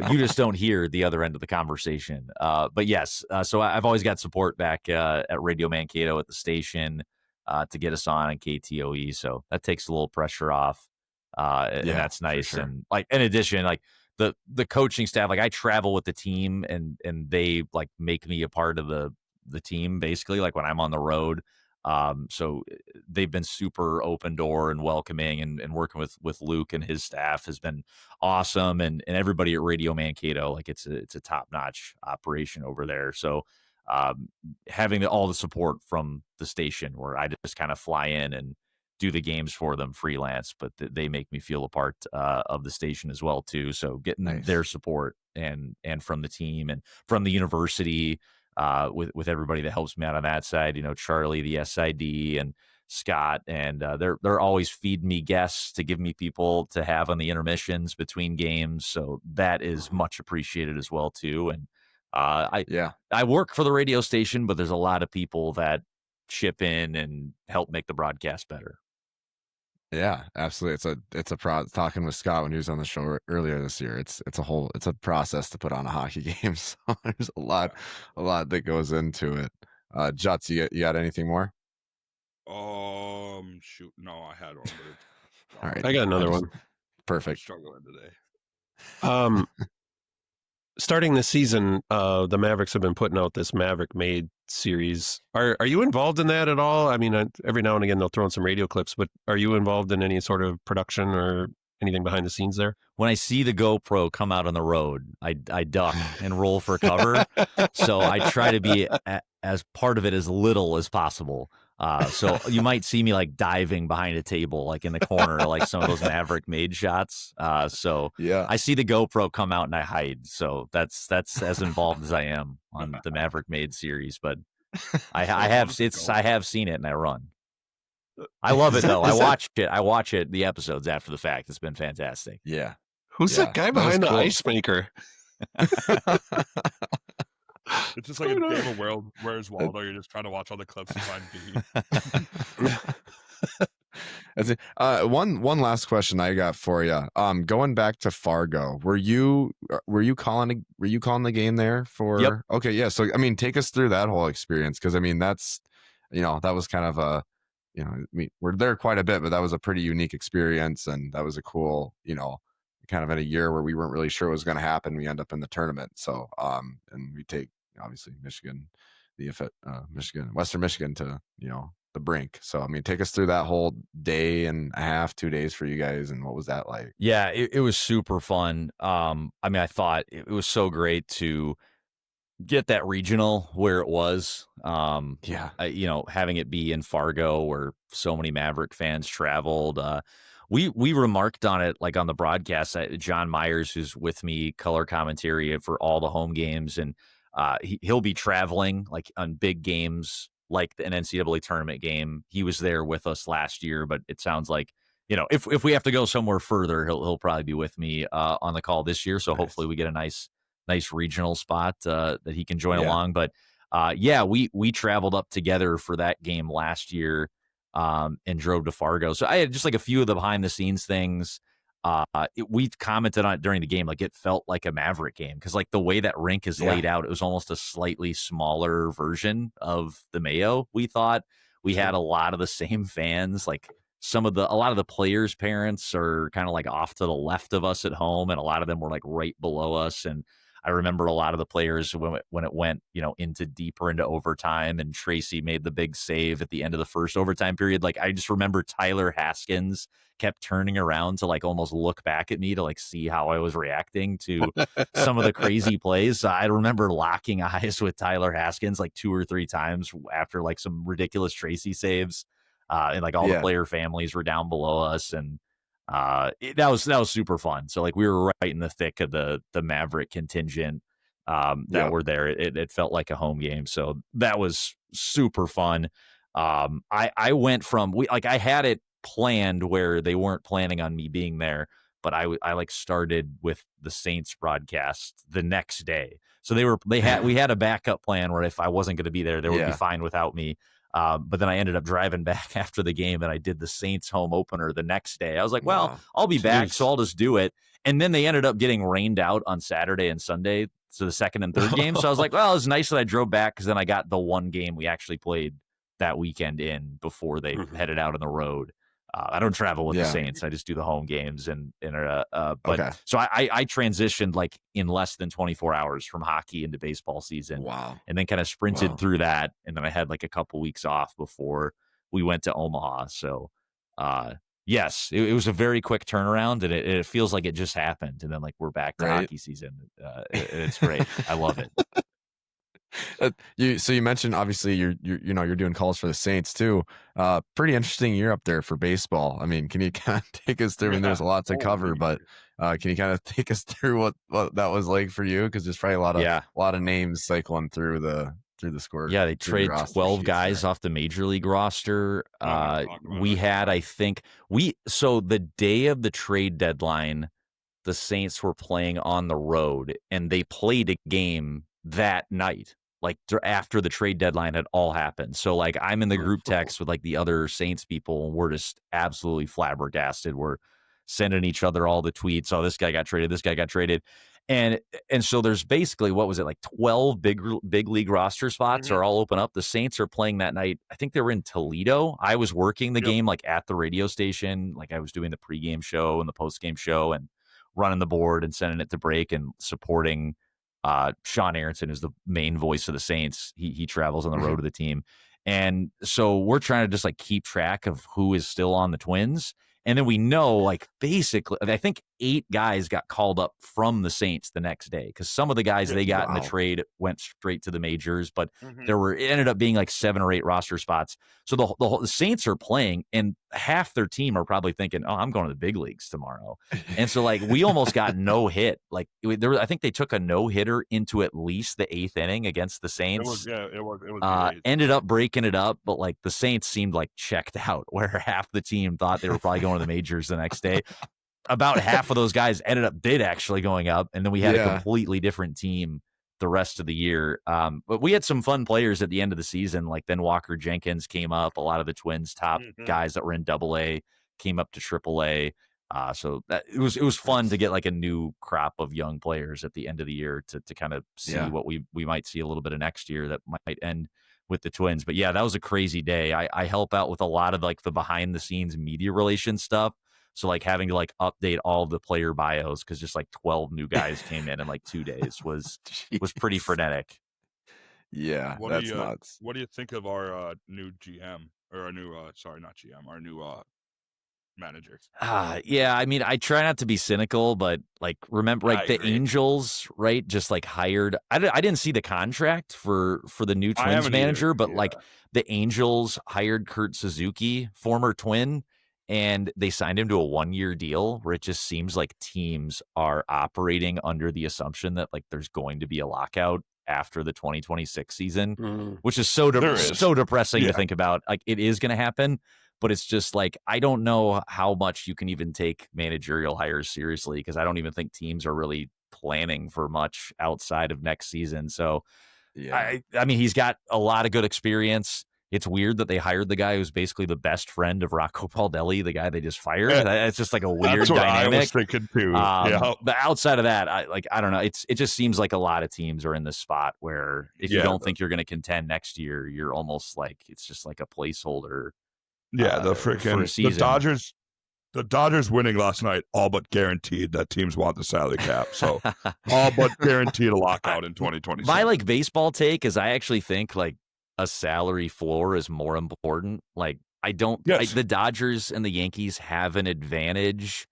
S5: You just don't hear the other end of the conversation. But yes, so I've always got support back at Radio Mankato at the station to get us on KTOE. So that takes a little pressure off. And that's nice. Sure. And like in addition, like the coaching staff, like I travel with the team and they like make me a part of the team basically, like when I'm on the road. So they've been super open door and welcoming, and working with Luke and his staff has been awesome. And everybody at Radio Mankato, like it's a top notch operation over there. So, having all the support from the station where I just kind of fly in and do the games for them freelance, but they make me feel a part, of the station as well too. So getting their support and from the team and from the university, with everybody that helps me out on that side, Charlie, the SID, and Scott, and they're always feeding me guests to give me people to have on the intermissions between games. So that is much appreciated as well too. And I work for the radio station, but there's a lot of people that chip in and help make the broadcast better.
S2: Yeah, absolutely. It's a talking with Scott when he was on the show earlier this year. It's a process to put on a hockey game. So there's a lot that goes into it. Juts, you got anything more?
S3: Shoot, no, I had one. But
S2: all right,
S4: I got another one.
S2: Perfect.
S3: I'm struggling today.
S4: Starting this season, the Mavericks have been putting out this Maverick Made series. Are you involved in that at all? I mean, every now and again they'll throw in some radio clips, but are you involved in any sort of production or anything behind the scenes there?
S5: When I see the GoPro come out on the road, I duck and roll for cover. So I try to be as part of it as little as possible. So you might see me like diving behind a table, like in the corner, like some of those Maverick Made shots. So yeah, I see the GoPro come out and I hide. So that's as involved as I am on the Maverick Made series. But I have seen it and I run. I love it though. I watch it. The episodes after the fact. It's been fantastic.
S2: Yeah.
S4: Who's that guy behind the ice maker?
S3: It's just like a game of world. Where's Waldo? You're just trying to watch all the clips and find B.
S2: One last question I got for you. Going back to Fargo, were you calling the game there for?
S5: Yep.
S2: Okay, yeah. So I mean, take us through that whole experience, because I mean that's that was kind of a we're there quite a bit, but that was a pretty unique experience, and that was a cool kind of in a year where we weren't really sure what was going to happen. We end up in the tournament, so and we take obviously Western Michigan to the brink. So I mean, take us through that whole day and a half, 2 days for you guys, and what was that like?
S5: Yeah, it was super fun. I mean, I thought it was so great to get that regional where it was. Having it be in Fargo where so many Maverick fans traveled. We remarked on it like on the broadcast. John Myers, who's with me, color commentary for all the home games, and he'll be traveling like on big games like an NCAA tournament game. He was there with us last year, but it sounds like if we have to go somewhere further, he'll probably be with me on the call this year. So hopefully we get a nice regional spot that he can join along. But we traveled up together for that game last year and drove to Fargo. So I had just like a few of the behind the scenes things. We commented on it during the game, like it felt like a Maverick game because like the way that rink is laid out, it was almost a slightly smaller version of the Mayo. We thought we had a lot of the same fans, like a lot of the players' parents are kind of like off to the left of us at home, and a lot of them were like right below us. And I remember a lot of the players when it went, into deeper into overtime, and Tracy made the big save at the end of the first overtime period. Like I just remember Tyler Haskins kept turning around to like almost look back at me to like see how I was reacting to some of the crazy plays. So I remember locking eyes with Tyler Haskins like 2 or 3 times after like some ridiculous Tracy saves. And like all the player families were down below us, and that was super fun. So like we were right in the thick of the Maverick contingent that were there. It felt like a home game, so that was super fun. I went from I had it planned where they weren't planning on me being there, but I like started with the Saints broadcast the next day. So we had a backup plan where if I wasn't going to be there, they would be fine without me. But then I ended up driving back after the game, and I did the Saints home opener the next day. I was like, well, I'll be back, so I'll just do it. And then they ended up getting rained out on Saturday and Sunday, so the second and third game. So I was like, well, it was nice that I drove back because then I got the one game we actually played that weekend in before they headed out on the road. I don't travel with the Saints. I just do the home games, so I transitioned like in less than 24 hours from hockey into baseball season.
S2: Wow.
S5: And then kind of sprinted through that. And then I had like a couple weeks off before we went to Omaha. So, yes, it was a very quick turnaround, and it feels like it just happened. And then like we're back to hockey season. It's great. I love it.
S2: You mentioned obviously you're doing calls for the Saints too. Pretty interesting year up there for baseball. I mean, can you kind of take us through? I mean, there's a lot to cover, but can you kind of take us through what that was like for you? Because there's probably a lot of names cycling through the score.
S5: Yeah, they trade 12 guys off the major league roster. We had, I think, so the day of the trade deadline, the Saints were playing on the road, and they played a game that night, like after the trade deadline had all happened. So like I'm in the group text with like the other Saints people, and we're just absolutely flabbergasted. We're sending each other all the tweets. Oh, this guy got traded. This guy got traded. And so there's basically, what was it, like 12 big league roster spots are all open up. The Saints are playing that night. I think they were in Toledo. I was working the game like at the radio station. Like I was doing the pregame show and the postgame show and running the board and sending it to break and supporting Sean Aronson is the main voice of the Saints. He travels on the road of the team. And so we're trying to just like keep track of who is still on the Twins. And then we know, like, basically, I think 8 guys got called up from the Saints the next day, because some of the guys they got in the trade went straight to the majors, but it ended up being like 7 or 8 roster spots. So the Saints are playing, and half their team are probably thinking, "Oh, I'm going to the big leagues tomorrow." And so, like, we almost got no hit. Like, I think they took a no hitter into at least the 8th inning against the Saints.
S3: It was
S5: ended up breaking it up, but like the Saints seemed like checked out, where half the team thought they were probably going to the majors the next day. About half of those guys did actually going up, and then we had a completely different team the rest of the year. But we had some fun players at the end of the season. Like then Walker Jenkins came up. A lot of the Twins' top guys that were in AA came up to AAA. So it was fun to get like a new crop of young players at the end of the year to kind of see what we might see a little bit of next year that might end with the Twins. But yeah, that was a crazy day. I help out with a lot of like the behind the scenes media relations stuff. So like having to like update all of the player bios, because just like 12 new guys came in like 2 days was pretty frenetic.
S2: Yeah, that's nuts.
S3: What do you think of our new GM, or our new not GM, our new manager?
S5: Yeah, I mean, I try not to be cynical, but like remember, like the Angels, right? Just like hired. I didn't see the contract for the new Twins manager, but like the Angels hired Kurt Suzuki, former Twin, and they signed him to a 1-year deal, where it just seems like teams are operating under the assumption that like there's going to be a lockout after the 2026 season, which is so depressing to think about. Like it is going to happen, but it's just like, I don't know how much you can even take managerial hires seriously, because I don't even think teams are really planning for much outside of next season. So I mean, he's got a lot of good experience. it's weird that they hired the guy who's basically the best friend of Rocco Baldelli, the guy they just fired. It's just like a weird
S3: That's what
S5: dynamic.
S3: I was thinking too.
S5: But outside of that, I don't know. It just seems like a lot of teams are in this spot where if you don't think you're going to contend next year, you're almost like it's just like a placeholder.
S3: Yeah, the Dodgers winning last night all but guaranteed that teams want the salary cap. So all but guaranteed a lockout in 2020.
S5: My like baseball take is I actually think like a salary floor is more important. Like the Dodgers and the Yankees have an advantage,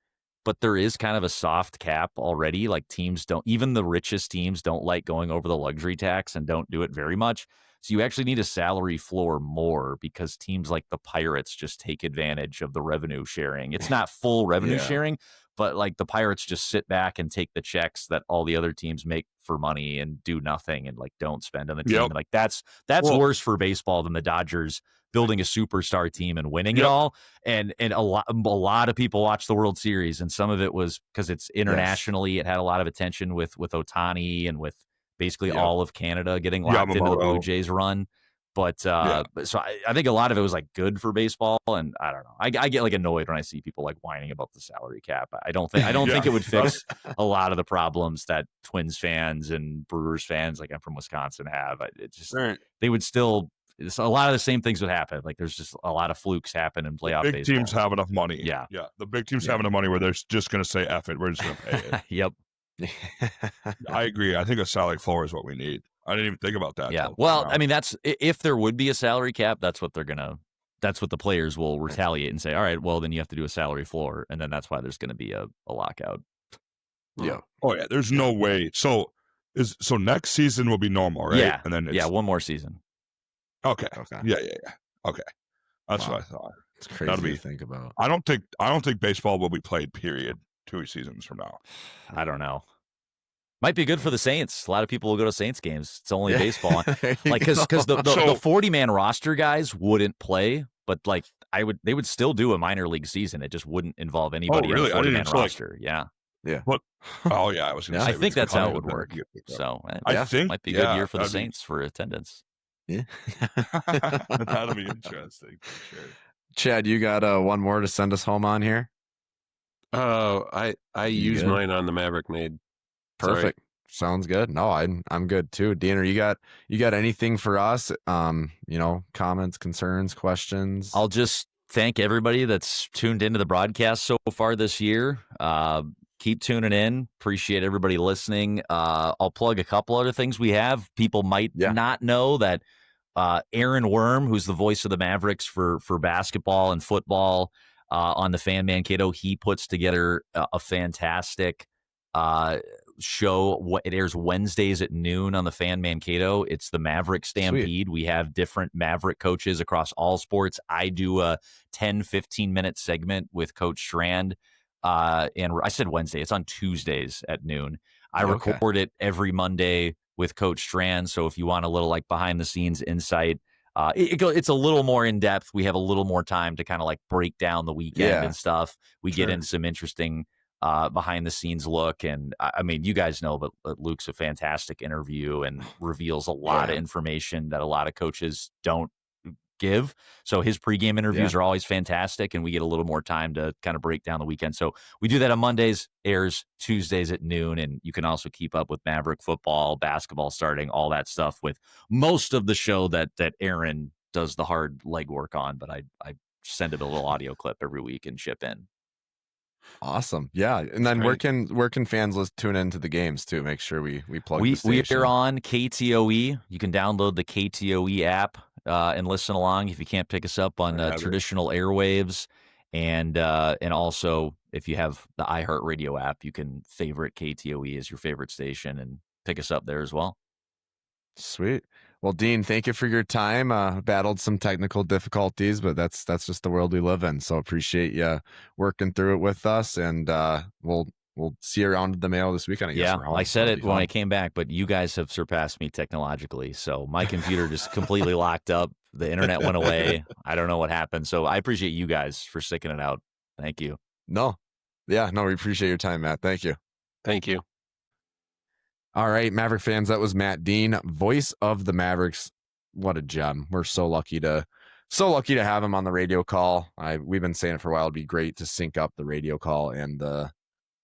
S5: but there is kind of a soft cap already. Like teams even the richest teams don't like going over the luxury tax and don't do it very much. So you actually need a salary floor more because teams like the Pirates just take advantage of the revenue sharing. It's not full revenue sharing, but like the Pirates just sit back and take the checks that all the other teams make for money and do nothing and like don't spend on the team. Like that's worse for baseball than the Dodgers building a superstar team and winning it all. And a lot of people watch the World Series, and some of it was because it's internationally. It had a lot of attention with Ohtani and with basically all of Canada getting locked into the Blue Jays run. But so I think a lot of it was like good for baseball, and I don't know. I get like annoyed when I see people like whining about the salary cap. I don't think it would fix a lot of the problems that Twins fans and Brewers fans, like I'm from Wisconsin, have. It just they would still. A lot of the same things would happen. Like there's just a lot of flukes happen in playoff baseball.
S3: Big teams have enough money.
S5: Yeah.
S3: The big teams have enough money where they're just going to say, F it, we're just going to pay it.
S5: Yep.
S3: I agree. I think a salary floor is what we need. I didn't even think about that.
S5: Yeah. Well, I mean, that's if there would be a salary cap, that's what the players will retaliate and say, all right, well, then you have to do a salary floor. And then that's why there's going to be a lockout.
S2: Yeah.
S3: Oh, yeah. There's no way. So next season will be normal, right?
S5: Yeah.
S3: And then
S5: one more season.
S3: Okay. Yeah. Okay. That's what I thought.
S2: It's crazy to think about.
S3: I don't think baseball will be played, period, 2 seasons from now.
S5: I don't know. Might be good for the Saints. A lot of people will go to Saints games. It's only baseball. Like because the 40-man roster guys wouldn't play, but like they would still do a minor league season. It just wouldn't involve anybody on the 40-man roster. Yeah.
S3: But I was going to say.
S5: I think that's how it would work. So I think might be a good year for the Saints for attendance.
S2: Yeah.
S3: That'll be interesting for sure.
S2: Chad, you got one more to send us home on here?
S4: I used mine on the Maverick made.
S2: Perfect. Sorry. Sounds good. No, I'm good too. Danner, you got anything for us? Comments, concerns, questions?
S5: I'll just thank everybody that's tuned into the broadcast so far this year. Keep tuning in. Appreciate everybody listening. I'll plug a couple other things we have. People might not know that Aaron Worm, who's the voice of the Mavericks for basketball and football on the fan Mankato, he puts together a fantastic show. It airs Wednesdays at noon on the fan Mankato. It's the Maverick Stampede. Sweet. We have different Maverick coaches across all sports. I do a 10-15 minute segment with Coach Strand. And I said Wednesday. It's on Tuesdays at noon. I record it every Monday with Coach Strand. So if you want a little like behind the scenes insight, it's a little more in depth. We have a little more time to kind of like break down the weekend and stuff. We get into some interesting behind the scenes look. And I mean, you guys know, but Luke's a fantastic interview and reveals a lot of information that a lot of coaches don't give. So his pregame interviews are always fantastic, and we get a little more time to kind of break down the weekend. So we do that on Mondays, airs Tuesdays at noon, and you can also keep up with Maverick football, basketball starting, all that stuff with most of the show that Aaron does the hard legwork on, but I send him a little audio clip every week and ship in.
S2: Awesome. Yeah. And then where can fans tune into the games too? Make sure we plug the station.
S5: We are on KTOE. You can download the KTOE app and listen along if you can't pick us up on traditional airwaves. And also if you have the iHeartRadio app, you can favorite KTOE as your favorite station and pick us up there as well.
S2: Sweet. Well, Dean, thank you for your time. Battled some technical difficulties, but that's just the world we live in. So appreciate you working through it with us, and we'll see you around the mail this weekend. I guess.
S5: Yeah, I said it when I came back, but you guys have surpassed me technologically. So my computer just completely locked up. The internet went away. I don't know what happened. So I appreciate you guys for sticking it out. Thank you.
S2: No, we appreciate your time, Matt. Thank you.
S4: Thank you.
S2: All right, Maverick fans, that was Matt Dean, voice of the Mavericks, what a gem. We're so lucky to have him on the radio call. We've been saying it for a while. It'd be great to sync up the radio call and the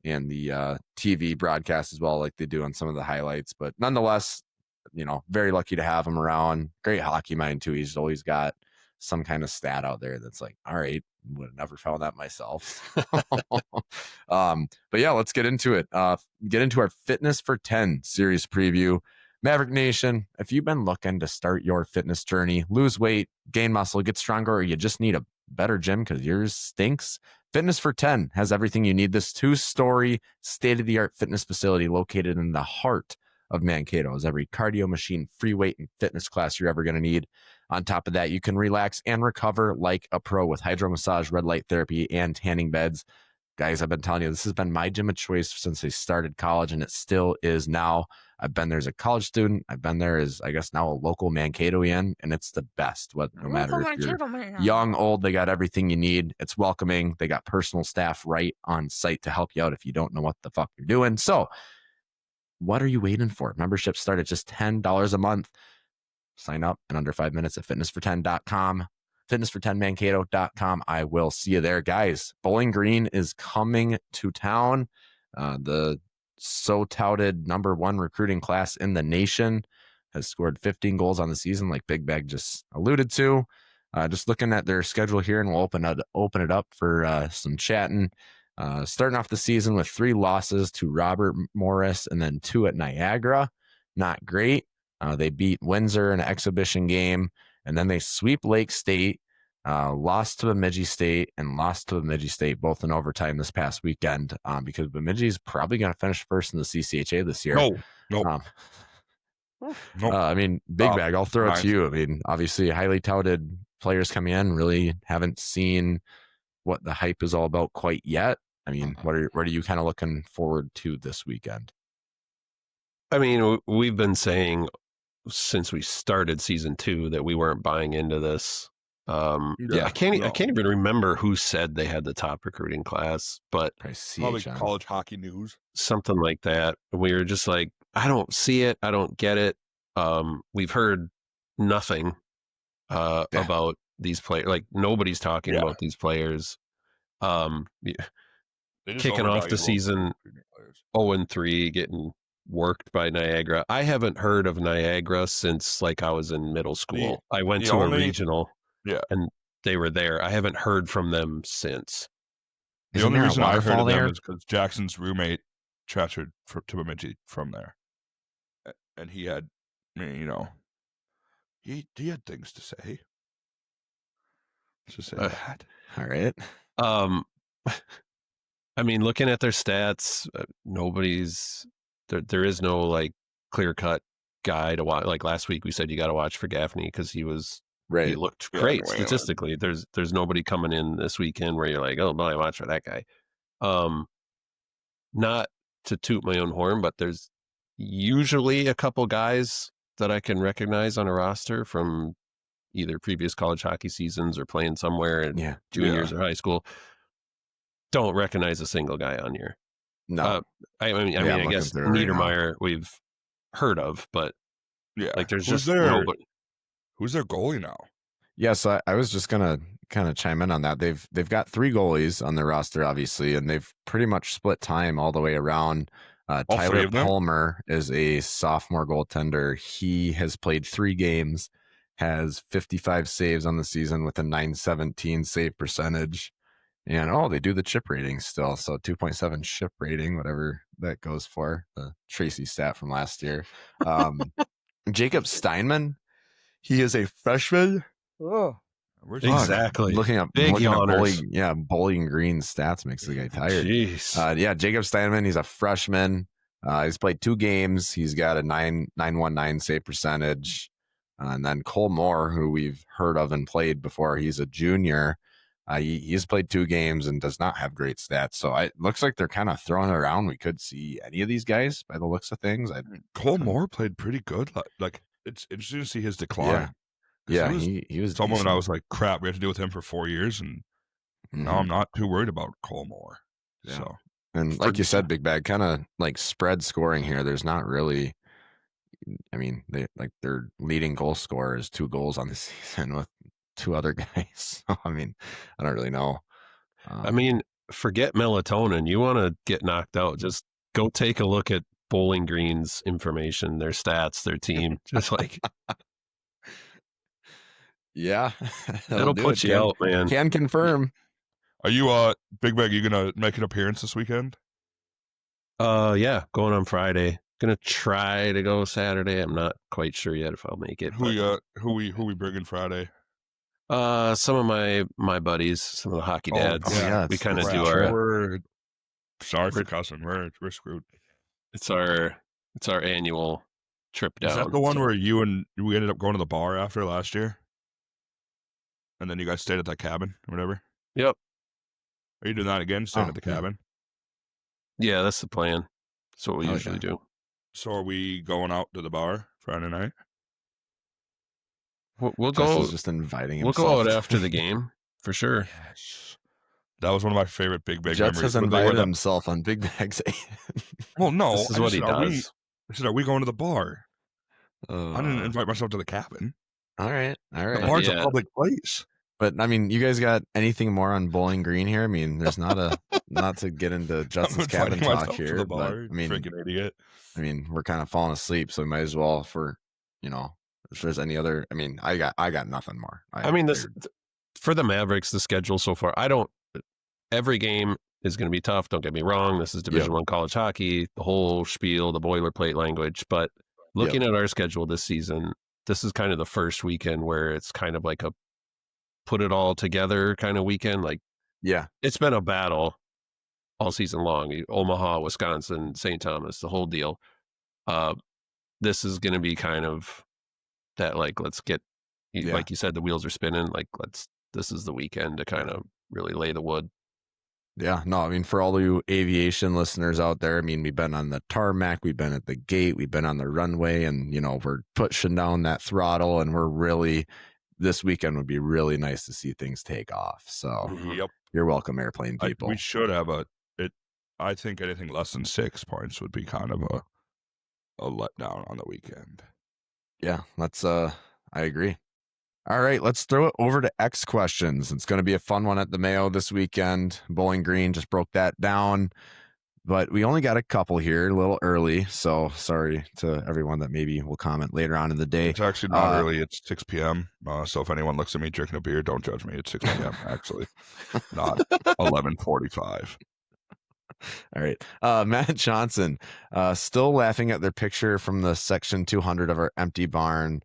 S2: TV broadcast as well, like they do on some of the highlights. But nonetheless, very lucky to have him around. Great hockey mind too. He's always got some kind of stat out there that's like, all right, would have never found that myself. But yeah, let's get into it. Get into our Fitness for 10 series preview. Maverick Nation, if you've been looking to start your fitness journey, lose weight, gain muscle, get stronger, or you just need a better gym because yours stinks, Fitness for 10 has everything you need. This 2-story state-of-the-art fitness facility located in the heart of Mankato is every cardio machine, free weight, and fitness class you're ever going to need. On top of that, you can relax and recover like a pro with hydro massage, red light therapy, and tanning beds. Guys, I've been telling you, this has been my gym of choice since I started college, and it still is now. I've been there as a college student. I've been there as, I guess, now a local Mankatoian, and it's the best. No matter if you're young, old, they got everything you need. It's welcoming. They got personal staff right on site to help you out if you don't know what the fuck you're doing. So what are you waiting for? Memberships start at just $10 a month. Sign up in under 5 minutes at fitnessfor10.com. fitnessfor10mankato.com. I will see you there, guys. Bowling Green is coming to town. The so touted number 1 recruiting class in the nation has scored 15 goals on the season, like Big Bag just alluded to. Just looking at their schedule here, and we'll open it up for some chatting. Starting off the season with 3 losses to Robert Morris and then 2 at Niagara. Not great. They beat Windsor in an exhibition game, and then they sweep Lake State, lost to Bemidji State, and lost to Bemidji State, both in overtime this past weekend, because Bemidji is probably going to finish first in the CCHA this year.
S3: No.
S2: I mean, Big Bag, I'll throw it to you. I mean, obviously, highly touted players coming in, really haven't seen what the hype is all about quite yet. I mean, what are you kind of looking forward to this weekend?
S4: I mean, we've been saying since we started season 2 that we weren't buying into this. I can't even remember who said they had the top recruiting class, but
S3: probably College Hockey News,
S4: something like that. We were just like, I don't see it, I don't get it. We've heard nothing about these players. Like, nobody's talking about these players. Kicking off the season 0-3, getting worked by Niagara. I haven't heard of Niagara since like I was in middle school. I went to a regional, and they were there. I haven't heard from them since.
S3: The only reason I heard of them is because Jackson's roommate transferred to Bemidji from there, and he had, he had things to say. Let's just say that.
S2: All right.
S4: I mean, looking at their stats, there is no like clear-cut guy to watch. Like last week, we said you got to watch for Gaffney because he looked great statistically. There's nobody coming in this weekend where you're like, oh, no, I watch for that guy. Not to toot my own horn, but there's usually a couple guys that I can recognize on a roster from either previous college hockey seasons or playing somewhere in juniors or high school. Don't recognize a single guy on here.
S2: No,
S4: I guess Niedermeyer we've heard of, but like there's just nobody.
S3: Who's their goalie now?
S2: Yes, I was just gonna kind of chime in on that. They've got 3 goalies on their roster, obviously, and they've pretty much split time all the way around. Tyler Palmer is a sophomore goaltender. He has played 3 games, has 55 saves on the season with a .917 save percentage. And they do the chip rating still. So 2.7 chip rating, whatever that goes for, the Tracy stat from last year. Jacob Steinman, he is a freshman. Oh,
S4: exactly.
S2: Looking at Bowling Green stats makes the guy tired.
S4: Jeez.
S2: Jacob Steinman, he's a freshman. He's played 2 games. He's got a 919 save percentage. And then Cole Moore, who we've heard of and played before, he's a junior. He's played 2 games and does not have great stats. So it looks like they're kind of throwing it around. We could see any of these guys by the looks of things.
S3: Cole Moore played pretty good. Like it's interesting to see his decline.
S2: Yeah, he was
S3: someone decent. I was like, crap, we have to deal with him for 4 years, and now I'm not too worried about Cole Moore. Yeah. So,
S2: and like you said, Big Bag, kind of like spread scoring here. There's not really I mean, their leading goal scorer is 2 goals on the season with 2 other guys. So, I mean, I don't really know.
S4: I mean, forget melatonin. You want to get knocked out, just go take a look at Bowling Green's information, their stats, their team. Just like,
S2: yeah,
S4: that'll put you out, man.
S2: Can confirm.
S3: Are you Big Bag? You gonna make an appearance this weekend?
S4: Yeah, going on Friday. Gonna try to go Saturday. I'm not quite sure yet if I'll make it.
S3: Who we bringing Friday?
S4: Some of my buddies, some of the hockey dads.
S2: yeah,
S4: we kind of do our.
S3: Sorry for cussing. We're screwed.
S4: It's our annual trip down.
S3: Is that the one where we ended up going to the bar after last year? And then you guys stayed at that cabin or whatever?
S4: Yep.
S3: Are you doing that again? Staying at the cabin?
S4: Yeah, that's the plan. That's what we usually do.
S3: So are we going out to the bar Friday night?
S4: We'll go.
S2: Just inviting
S4: We'll
S2: himself.
S4: go out after the game for sure.
S3: Yes. That was one of my favorite Big Bag
S2: Jets
S3: memories.
S2: has invited himself on Big Bags.
S3: Well, no.
S4: This is what he does.
S3: I said, are we going to the bar?
S2: I
S3: I didn't invite myself to the cabin.
S2: All right.
S3: The bar's a public place.
S2: But I mean, you guys got anything more on Bowling Green here? I mean, there's not to get into Justin's cabin talk here. But I mean,
S3: freaking idiot.
S2: I mean, we're kind of falling asleep, so we might as well if there's any other. I mean, I got nothing more.
S4: I mean, this for the Mavericks, the schedule so far. Every game is going to be tough. Don't get me wrong. This is Division I college hockey, the whole spiel, the boilerplate language. But looking at our schedule this season, this is kind of the first weekend where it's kind of like a put it all together kind of weekend. Like, it's been a battle all season long. Omaha, Wisconsin, St. Thomas, the whole deal. This is going to be kind of that, like, let's get, like you said, the wheels are spinning. Like, this is the weekend to kind of really lay the wood.
S2: Yeah, no, I mean, for all you aviation listeners out there, I mean, we've been on the tarmac, we've been at the gate, we've been on the runway, and, we're pushing down that throttle, and this weekend would be really nice to see things take off. So you're welcome, airplane people.
S3: We should have I think anything less than 6 points would be kind of a letdown on the weekend.
S2: Yeah, I agree. All right, let's throw it over to X questions. It's going to be a fun one at the Mayo this weekend. Bowling Green just broke that down, but we only got a couple here, a little early. So sorry to everyone that maybe will comment later on in the day.
S3: It's actually not early. It's 6 p.m. So if anyone looks at me drinking a beer, don't judge me. It's 6 p.m. actually, not 11:45.
S2: All right. Matt Johnson, still laughing at their picture from the section 200 of our empty barn.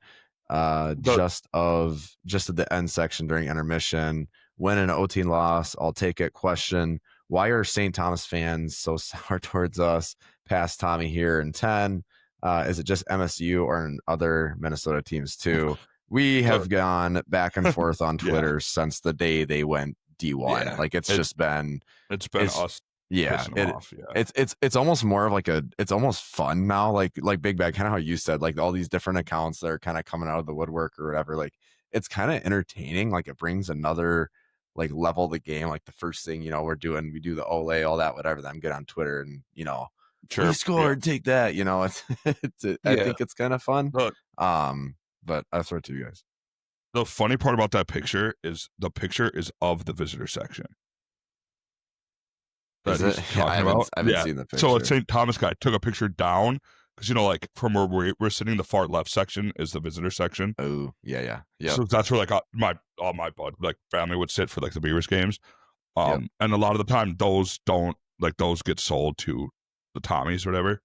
S2: Just at the end section during intermission. Win an OT loss, I'll take it. Question: why are St. Thomas fans so sour towards us? Past Tommy here in 10. Is it just MSU or in other Minnesota teams too? We have gone back and forth on Twitter since the day they went D1. Yeah. Like it's been us. Yeah, it's almost more of it's almost fun now. Like Big Bag, kind of how you said, like all these different accounts that are kind of coming out of the woodwork or whatever. Like it's kind of entertaining. Like it brings another level of the game. Like the first thing we do the Ole, all that, whatever. Then get on Twitter and we scored, take that. I think it's kind of fun. But I throw it to you guys.
S3: The funny part about that picture is the picture is of the visitor section.
S2: I haven't seen the picture.
S3: So a St. Thomas guy took a picture down because from where we're sitting, the far left section is the visitor section.
S2: Oh yeah.
S3: So that's where my bud family would sit for the Beavers games, and a lot of the time those get sold to the Tommies or whatever.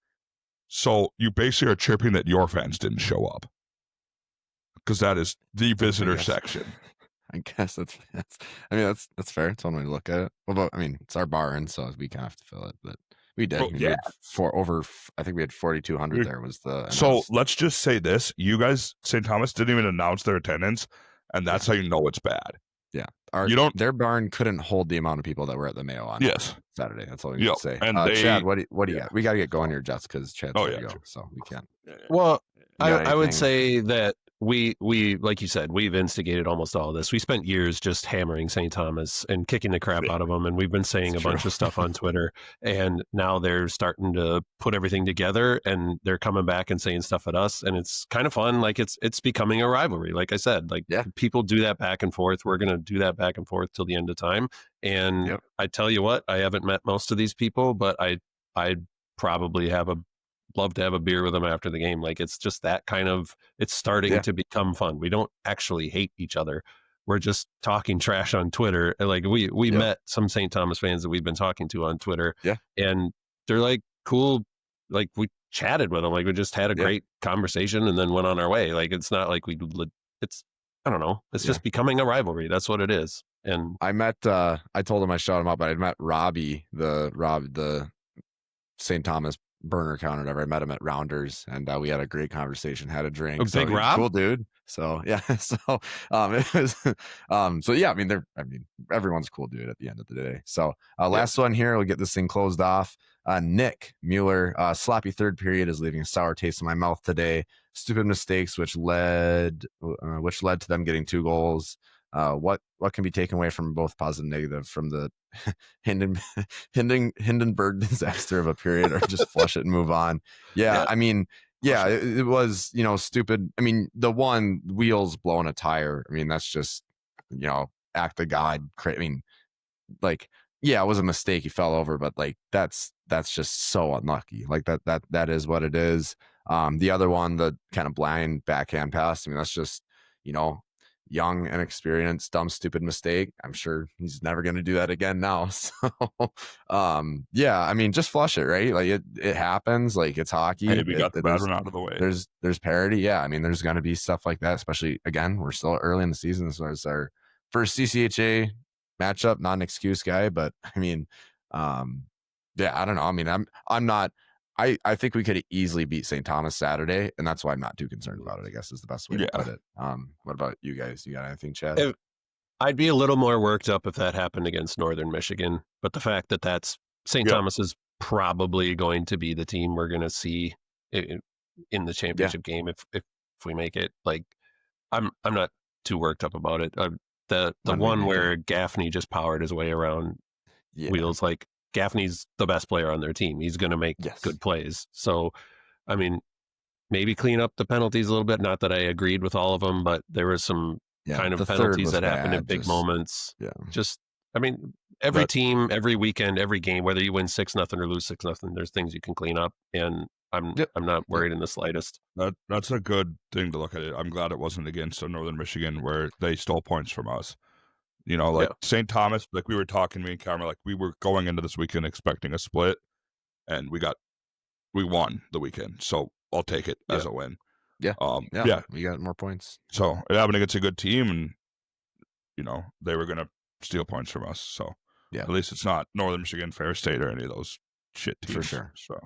S3: So you basically are chirping that your fans didn't show up because that is the visitor section.
S2: I guess that's fair. It's one way to look at it. Well, it's our barn, so we kind of have to fill it, but we did. We had I think we had 4,200 there was the.
S3: So let's just say this. You guys, St. Thomas didn't even announce their attendance, and that's how you know it's bad.
S2: Yeah. Their barn couldn't hold the amount of people that were at the Mayo on Saturday. That's all we can say.
S3: And
S2: Chad, what do you got? We got to get going here, Jets, because Chad's got to go, so we can't.
S4: Well, I would say that we like you said, we've instigated almost all of this. We spent years just hammering St. Thomas and kicking the crap out of them, and we've been saying a bunch of stuff on Twitter, and now they're starting to put everything together, and they're coming back and saying stuff at us, and it's kind of fun. Like it's becoming a rivalry. Like I said, like people do that back and forth. We're gonna do that back and forth till the end of time. And I tell you what, I haven't met most of these people, but I'd probably love to have a beer with them after the game. Like it's just that kind of, it's starting to become fun. We don't actually hate each other. We're just talking trash on Twitter. Like we met some St. Thomas fans that we've been talking to on Twitter, and they're like cool. Like we chatted with them. Like we just had a great conversation and then went on our way. Like it's not like I don't know. It's just becoming a rivalry. That's what it is. And
S2: I met, I told him I shot him up, but I met Robbie, the St. Thomas burner account or whatever. I met him at Rounders, and we had a great conversation, had a drink.
S4: Big Rob?
S2: Cool dude. So yeah, it was so yeah, I mean everyone's a cool dude at the end of the day. So last one here, we'll get this thing closed off. Nick Mueller, sloppy third period is leaving a sour taste in my mouth today. Stupid mistakes which led to them getting 2 goals. What can be taken away from both positive and negative from the Hindenburg disaster of a period, or just flush it and move on? I mean, it was, stupid. I mean, the one, wheels blowing a tire, I mean, that's just, act of God. I mean, like, it was a mistake. He fell over, but like, that's just so unlucky. Like that is what it is. The other one, the kind of blind backhand pass, I mean, that's just, young and experienced, dumb, stupid mistake. I'm sure he's never going to do that again now. So, I mean, just flush it, right? Like it happens. Like it's hockey.
S3: Hey, we got the bad one out of the way.
S2: There's parity. Yeah. I mean, there's going to be stuff like that, especially again, we're still early in the season. So it's our first CCHA matchup, not an excuse, guy, but I mean, I don't know. I mean, I'm not, I think we could easily beat St. Thomas Saturday, and that's why I'm not too concerned about it, I guess is the best way to put it. What about you guys? You got anything, Chad?
S4: I'd be a little more worked up if that happened against Northern Michigan, but the fact that that's St. Thomas is probably going to be the team we're going to see in the championship game if we make it. Like, I'm not too worked up about it. The one where Gaffney just powered his way around wheels, like, Gaffney's the best player on their team. He's going to make good plays. So, I mean, maybe clean up the penalties a little bit. Not that I agreed with all of them, but there were some kind of penalties that happened in big moments. Just, I mean, every team, every weekend, every game, whether you win 6-0 or lose 6-0, there's things you can clean up. And I'm not worried in the slightest.
S3: That's a good thing to look at it. I'm glad it wasn't against Northern Michigan where they stole points from us. St. Thomas, like we were talking, me and Cameron, like we were going into this weekend expecting a split, and we won the weekend. So I'll take it as a win.
S2: We got more points.
S3: So it happened against a good team, and they were gonna steal points from us. So at least it's not Northern Michigan, Fair State, or any of those shit teams.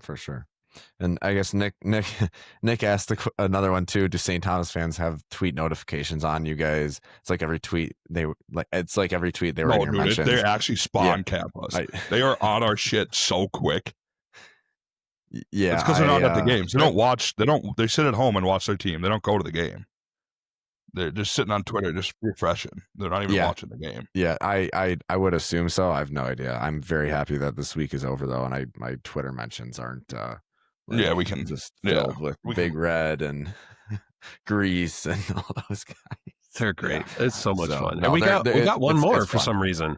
S2: For sure. And I guess Nick asked another one too. Do St. Thomas fans have tweet notifications on you guys? It's like every tweet they were in your mentions.
S3: They actually spawn cap us. They are on our shit so quick.
S2: Yeah,
S3: it's because they're not at the games. They don't watch. They sit at home and watch their team. They don't go to the game. They're just sitting on Twitter, just refreshing. They're not even watching the game.
S2: Yeah, I would assume so. I have no idea. I'm very happy that this week is over though, and my Twitter mentions aren't.
S3: We can
S2: just filled with Big Red and Grease and all those guys.
S4: They're great. It's so much fun. And we got one more for some reason.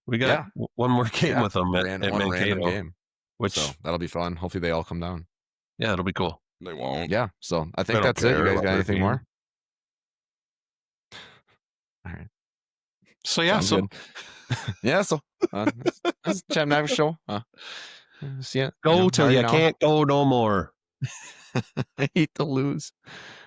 S4: We got one more game with them at Mankato,
S2: game. So that'll be fun. Hopefully they all come down.
S4: Yeah, it'll be cool.
S3: They won't.
S2: Yeah. So I think that's it. You guys got anything more? All right.
S4: So this
S2: is Chattin Maverick show.
S4: Go till you can't go no more.
S2: I hate to lose.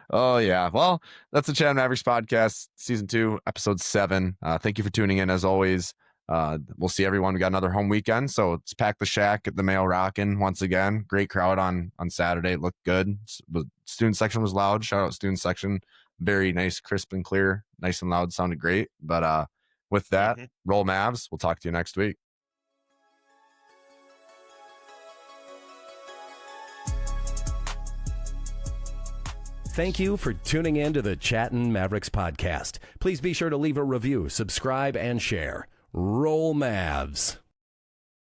S2: Oh yeah. Well, that's the Chattin Mavericks podcast, season 2, episode 7. Thank you for tuning in as always. We'll see everyone. We got another home weekend, so let's pack the shack, get the mail rocking once again. Great crowd on Saturday. It looked good. The student section was loud. Shout out student section. Very nice, crisp and clear, nice and loud. Sounded great. But with that, roll Mavs. We'll talk to you next week.
S1: Thank you for tuning in to the Chattin Mavericks podcast. Please be sure to leave a review, subscribe, and share. Roll Mavs.